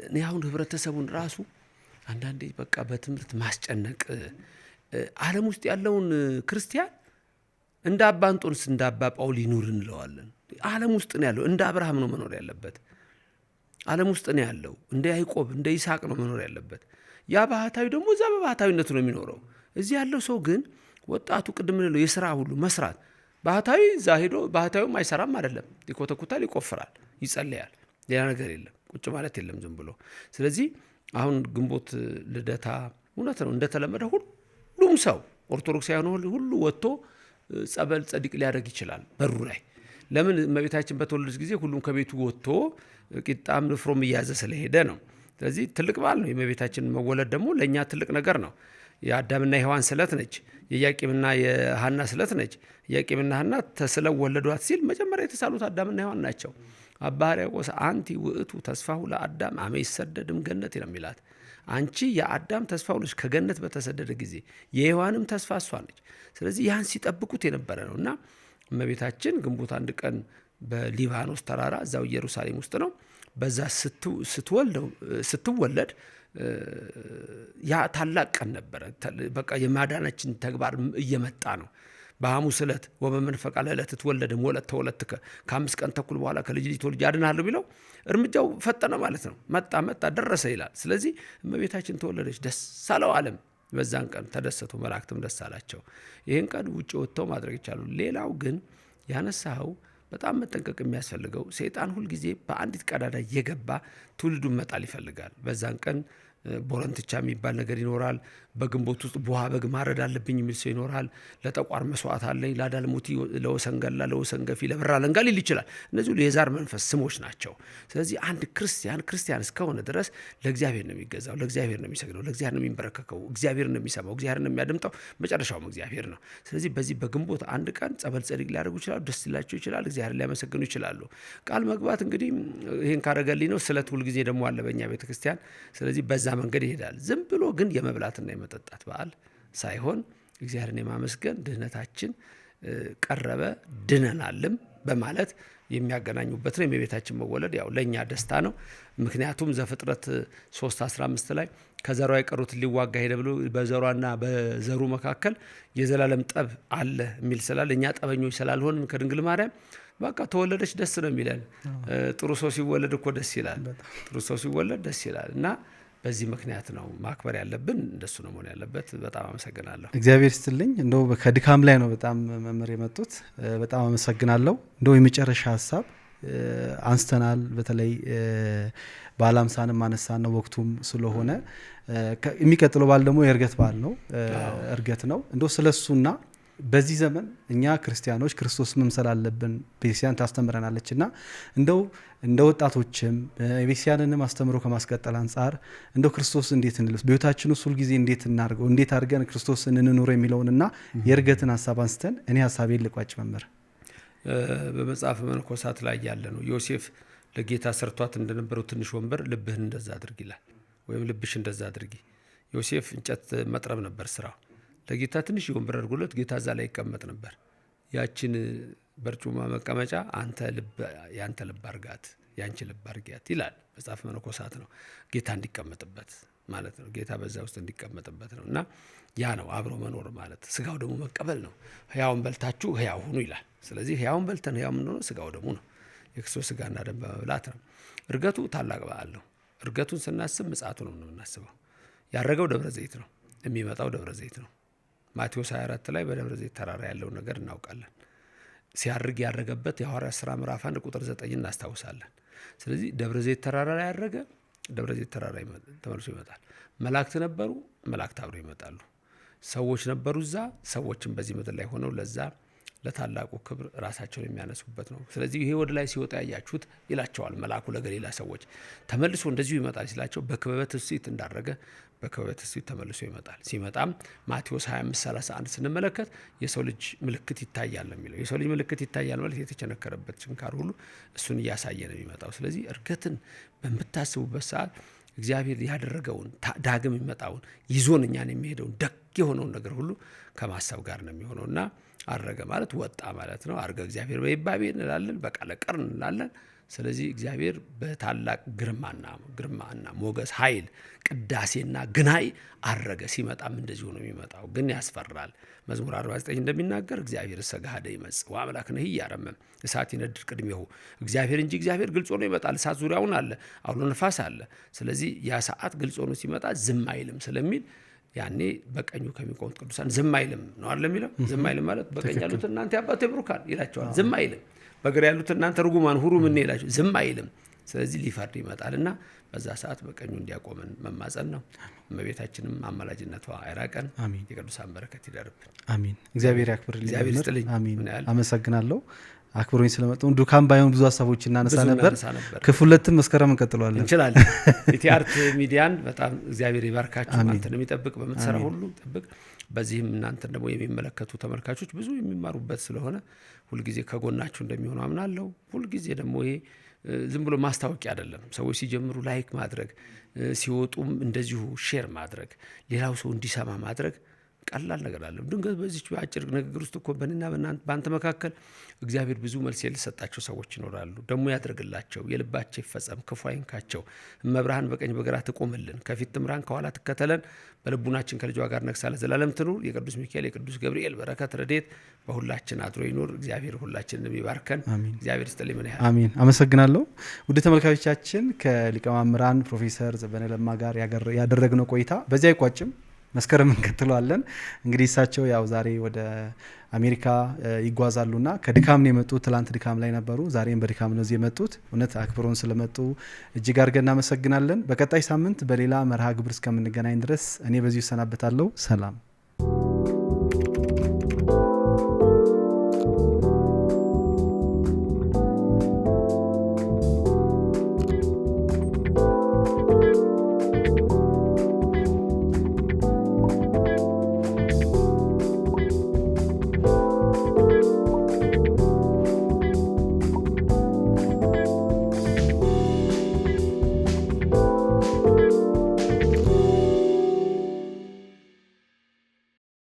እኔ አሁን ህብረተሰቡን ራሱ አንዳንዴ በቃ በትምህርት ማስጨነቅ ዓለም ውስጥ ያለውን ክርስቲያን እንደ አባ እንጦንስ እንደ አባ ጳውሊ ኑር እንለዋለን። ዓለም ውስጥ ነው ያለው። እንደ አብርሃም ነው መኖር ያለበት። ዓለም ውስጥ ነው ያለው። እንደ ያዕቆብ እንደ ይስሐቅ ነው መኖር ያለበት። ያ ባህታዊ ደግሞ እዛ በባህታዊነቱ ነው የሚኖረው። እዚህ ያለው ሰው ግን ወጣቱ ቅድም ነው የሥራ ሁሉ መስራት። ባህታዊ እዛ ሄዶ ባህታዊም አይሰራም አይደለም። ይኮተኩታል፣ ይቆፍራል፣ ይጸልያል። ሌላ ነገር የለም። ቁጭ ማለት የለም ዝም ብሎ። ስለዚህ አሁን ግንቦት ልደታ እውነት ነው እንደተለመደ ሁሉም ሰው ኦርቶዶክሳዊ ሁሉ ወጥቶ ጸበል ጸዲቅ ሊያደርግ ይችላል በሩ ላይ። ለምን? እመቤታችን በተወለደች ጊዜ ሁሉም ከቤቱ ወጥቶ ቂጣም ንፍሮም እያዘ ስለሄደ ነው። ስለዚህ ትልቅ በዓል ነው። የእመቤታችን መወለድ ደግሞ ለእኛ ትልቅ ነገር ነው። የአዳምና የሔዋን ስለት ነች። የኢያቄምና የሐና ስለት ነች። ኢያቄምና ሐና ተስለው ወለዷት ሲል መጀመሪያ የተሳሉት አዳምና ሔዋን ናቸው። አባ ሕርያቆስ አንቲ ውእቱ ተስፋሁ ለአዳም አመ ይሰደድም ገነት ነው የሚላት። አንቺ የአዳም ተስፋው ነች ከገነት በተሰደደ ጊዜ፣ የሔዋንም ተስፋ እሷ ነች። ስለዚህ ያን ሲጠብቁት የነበረ ነው እና እመቤታችን ግንቦት አንድ ቀን በሊባኖስ ተራራ እዛው ኢየሩሳሌም ውስጥ ነው። በዛ ስትወለድ ያ ታላቅ ቀን ነበረ። በቃ የማዳናችን ተግባር እየመጣ ነው። በሐሙስ ዕለት ወበመንፈቃ ለዕለት ትወለድም ወለተ ወለትከ ከ5 ቀን ተኩል በኋላ ከልጅ ልጅ ተወልጄ አድንሃለሁ ቢለው እርምጃው ፈጠነ ማለት ነው። መጣ ደረሰ ይላል። ስለዚህ እመቤታችን ተወለደች፣ ደስ አለው ዓለም። በዛን ቀን ተደሰቱ፣ መላእክትም ደስ አላቸው። ይህን ቀን ውጭ ወጥተው ማድረግ ይቻሉ። ሌላው ግን ያነሳኸው በጣም መጠንቀቅ የሚያስፈልገው ሰይጣን ሁልጊዜ በአንዲት ቀዳዳ እየገባ ትውልዱን መጣል ይፈልጋል። በዛን ቀን ቦረንትቻ የሚባል ነገር ይኖራል። በግንቦት ውስጥ ቡሃ በግ ማረድ አለብኝ የሚል ሰው ይኖራል። ለጠቋር መስዋዕት አለኝ፣ ላዳልሙቲ፣ ለወሰንገላ፣ ለወሰንገፊ፣ ለብራ ለንጋ ሊል ይችላል። እነዚህ ሁሉ የዛር መንፈስ ስሞች ናቸው። ስለዚህ አንድ ክርስቲያን እስከሆነ ድረስ ለእግዚአብሔር ነው የሚገዛው፣ ለእግዚአብሔር ነው የሚሰግደው፣ ለእግዚአብሔር ነው የሚንበረከከው፣ እግዚአብሔር ነው የሚሰማው፣ እግዚአብሔር ነው የሚያደምጠው፣ መጨረሻውም እግዚአብሔር ነው። ስለዚህ በዚህ በግንቦት አንድ ቀን ጸበል ጸዲቅ ሊያደርጉ ይችላሉ፣ ደስ ሊላቸው ይችላል፣ እግዚአብሔር ሊያመሰግኑ ይችላሉ። ቃል መግባት እንግዲህ ይህን ካረገልኝ ነው። ስለት ሁልጊዜ ደግሞ አለ በእኛ ቤተክርስቲያን። ስለዚህ በዛ መንገድ ይሄዳል። ዝም ብሎ ግን የመብላትና የመጠጣት በዓል ሳይሆን እግዚአብሔርን የማመስገን ድህነታችን ቀረበ ድነናልም በማለት የሚያገናኙበት ነው። የእመቤታችን መወለድ ያው ለእኛ ደስታ ነው። ምክንያቱም ዘፍጥረት 3:15 ላይ ከዘሯ የቀሩትን ሊዋጋ ሄደ ብሎ በዘሯና በዘሩ መካከል የዘላለም ጠብ አለ የሚል ስላለ እኛ ጠበኞች ስላልሆን ከድንግል ማርያም በቃ ተወለደች ደስ ነው የሚለን። ጥሩ ሰው ሲወለድ እኮ ደስ ይላል። ጥሩ ሰው ሲወለድ ደስ ይላል እና በዚህ ምክንያት ነው ማክበር ያለብን። እንደሱ ነው መሆን ያለበት። በጣም አመሰግናለሁ። እግዚአብሔር ስትልኝ እንደው ከድካም ላይ ነው በጣም መምህር የመጡት። በጣም አመሰግናለሁ። እንደው የመጨረሻ ሀሳብ አንስተናል። በተለይ በዓለ ሃምሳንም አነሳን ነው ወቅቱም ስለሆነ የሚቀጥለው በዓል ደግሞ የእርገት በዓል ነው። እርገት ነው። እንደው ስለሱና በዚህ ዘመን እኛ ክርስቲያኖች ክርስቶስ መምሰል አለብን ቤተክርስቲያን ታስተምረናለች እና እንደው እንደ ወጣቶችም የቤተክርስቲያንንም አስተምሮ ከማስቀጠል አንጻር እንደው ክርስቶስ እንዴት እንልብስ፣ በህይወታችን ውስጥ ሁልጊዜ እንዴት እናድርገው፣ እንዴት አድርገን ክርስቶስን እንኑር የሚለውንና የእርገትን ሀሳብ አንስተን እኔ ሀሳቤን ልቋጭ። መምህር በመጽሐፍ መነኮሳት ላይ ያለ ነው። ዮሴፍ ለጌታ ሰርቷት እንደነበረው ትንሽ ወንበር ልብህን እንደዛ አድርግ ይላል፣ ወይም ልብሽ እንደዛ አድርጊ። ዮሴፍ እንጨት መጥረብ ነበር ስራው። ለጌታ ትንሽ ወንበር አድርጎለት ጌታ እዛ ላይ ይቀመጥ ነበር። ያችን በርጩማ መቀመጫ ያንተ ልብ አርጋት፣ ያንቺ ልብ አድርጊያት ይላል መጽሐፍ መነኮሳት ነው። ጌታ እንዲቀመጥበት ማለት ነው። ጌታ በዛ ውስጥ እንዲቀመጥበት ነው። እና ያ ነው አብሮ መኖር ማለት። ስጋው ደግሞ መቀበል ነው። ሕያውን በልታችሁ ሕያው ሁኑ ይላል። ስለዚህ ሕያውን በልተን ሕያው የምንሆነው ስጋው ደግሞ ነው። የክርስቶስ ስጋና ደም በመብላት ነው። እርገቱ ታላቅ በዓል ነው። እርገቱን ስናስብ ምጽአቱ ነው የምናስበው። ያረገው ደብረ ዘይት ነው፣ የሚመጣው ደብረ ዘይት ነው። ማቴዎስ 24 ላይ በደብረ ዘይት ተራራ ያለውን ነገር እናውቃለን። ሲያርግ ያረገበት የሐዋርያት ሥራ ምዕራፍ 1 ቁጥር 9 እናስታውሳለን። ስለዚህ ደብረ ዘይት ተራራ ላይ ያረገ፣ ደብረ ዘይት ተራራ ተመልሶ ይመጣል። መላእክት ነበሩ፣ መላእክት አብረው ይመጣሉ። ሰዎች ነበሩ እዛ፣ ሰዎችም በዚህ ምድር ላይ ሆነው ለዛ ለታላቁ ክብር ራሳቸውን የሚያነሱበት ነው። ስለዚህ ይሄ ወደ ላይ ሲወጣ ያያችሁት ይላቸዋል መልአኩ ለገሊላ ሰዎች። ተመልሶ እንደዚሁ ይመጣል ሲላቸው በክበበ ትስብእት እንዳረገ በክበበ ትስብእት ተመልሶ ይመጣል። ሲመጣም ማቴዎስ 25:31 ስንመለከት የሰው ልጅ ምልክት ይታያል ነው የሚለው። የሰው ልጅ ምልክት ይታያል ማለት የተቸነከረበት ችንካር ሁሉ እሱን እያሳየ ነው የሚመጣው። ስለዚህ እርገትን በምታስቡበት ሰዓት እግዚአብሔር ያደረገውን ዳግም የሚመጣውን ይዞን እኛን የሚሄደውን ደግ የሆነውን ነገር ሁሉ ከማሰብ ጋር ነው የሚሆነውና አረገ ማለት ወጣ ማለት ነው። አርገ እግዚአብሔር በይባቤ እንላለን፣ በቃለ ቀርን እንላለን። ስለዚህ እግዚአብሔር በታላቅ ግርማና ሞገስ ኃይል ቅዳሴና ግናይ አረገ። ሲመጣም እንደዚሁ ነው የሚመጣው፣ ግን ያስፈራል። መዝሙር 49 እንደሚናገር እግዚአብሔር ሰጋደ ይመጽእ ወአምላክ ነህ ያረመም እሳት ይነድድ ቅድሜሁ። እግዚአብሔር እንጂ እግዚአብሔር ግልጽ ሆኖ ይመጣል። እሳት ዙሪያውን አለ፣ አውሎ ነፋስ አለ። ስለዚህ ያ ሰዓት ግልጽ ሆኖ ሲመጣ ዝም አይልም ስለሚል ያኔ በቀኙ ከሚቆሙት ቅዱሳን ዝም አይልም ነው አይደል የሚለው። ዝም አይልም ማለት በቀኝ ያሉት እናንተ አባቴ ብሩካን ይላቸዋል። ዝም አይልም። በግራ ያሉት እናንተ ርጉማን ሁሩ ምን ይላቸው። ዝም አይልም። ስለዚህ ሊፈርድ ይመጣልና በዛ ሰዓት በቀኙ እንዲያቆመን መማጸን ነው። እመቤታችንም አማላጅነቷ አይራቀን። የቅዱሳን በረከት ይደርብን። አሚን። እግዚአብሔር ያክብርልኝ። እግዚአብሔር ይስጥልኝ። አሚን። አመሰግናለሁ። አክብሮኝ ስለመጡ ዱካም ባይሆን ብዙ ሀሳቦች እናነሳ ነበር። ክፍል 2 መስከረም እንቀጥለዋለን እንችላለን። ኢቲአርት ሚዲያን በጣም እግዚአብሔር ይባርካችሁ። እናንተን የሚጠብቅ በምትሰራ ሁሉ ጠብቅ። በዚህም እናንተን ደግሞ የሚመለከቱ ተመልካቾች ብዙ የሚማሩበት ስለሆነ ሁልጊዜ ከጎናችሁ እንደሚሆኑ አምናለሁ። ሁልጊዜ ደግሞ ይሄ ዝም ብሎ ማስታወቂያ አይደለም። ሰዎች ሲጀምሩ ላይክ ማድረግ፣ ሲወጡም እንደዚሁ ሼር ማድረግ፣ ሌላው ሰው እንዲሰማ ማድረግ ቀላል ነገር አለ። ድንገት በዚች አጭር ንግግር ውስጥ እኮ በእኔና በአንተ መካከል እግዚአብሔር ብዙ መልስ የልሰጣቸው ሰዎች ይኖራሉ። ደግሞ ያድርግላቸው፣ የልባቸው ይፈጸም፣ ክፉ አይንካቸው። እመብርሃን በቀኝ በግራ ትቆምልን፣ ከፊት ትምራን፣ ከኋላ ትከተለን፣ በልቡናችን ከልጇ ጋር ነግሳ ለዘላለም ትኑር። የቅዱስ ሚካኤል የቅዱስ ገብርኤል በረከት ረድኤት በሁላችን አድሮ ይኑር። እግዚአብሔር ሁላችንን የሚባርከን እግዚአብሔር ይስጥልኝ። ምን ያህል አሜን። አመሰግናለሁ። ውድ ተመልካቾቻችን ከሊቀ ማእምራን ፕሮፌሰር ዘበነ ለማ ጋር ያደረግነው ቆይታ በዚያ አይቋጭም። መስከረም እንቀጥለዋለን። እንግዲህ እሳቸው ያው ዛሬ ወደ አሜሪካ ይጓዛሉና ከድካም ነው የመጡት። ትላንት ድካም ላይ ነበሩ፣ ዛሬም በድካም ነው እዚህ የመጡት። እውነት አክብሮን ስለመጡ እጅግ አድርገን እናመሰግናለን። በቀጣይ ሳምንት በሌላ መርሃ ግብር እስከምንገናኝ ድረስ እኔ በዚሁ እሰናበታለሁ። ሰላም።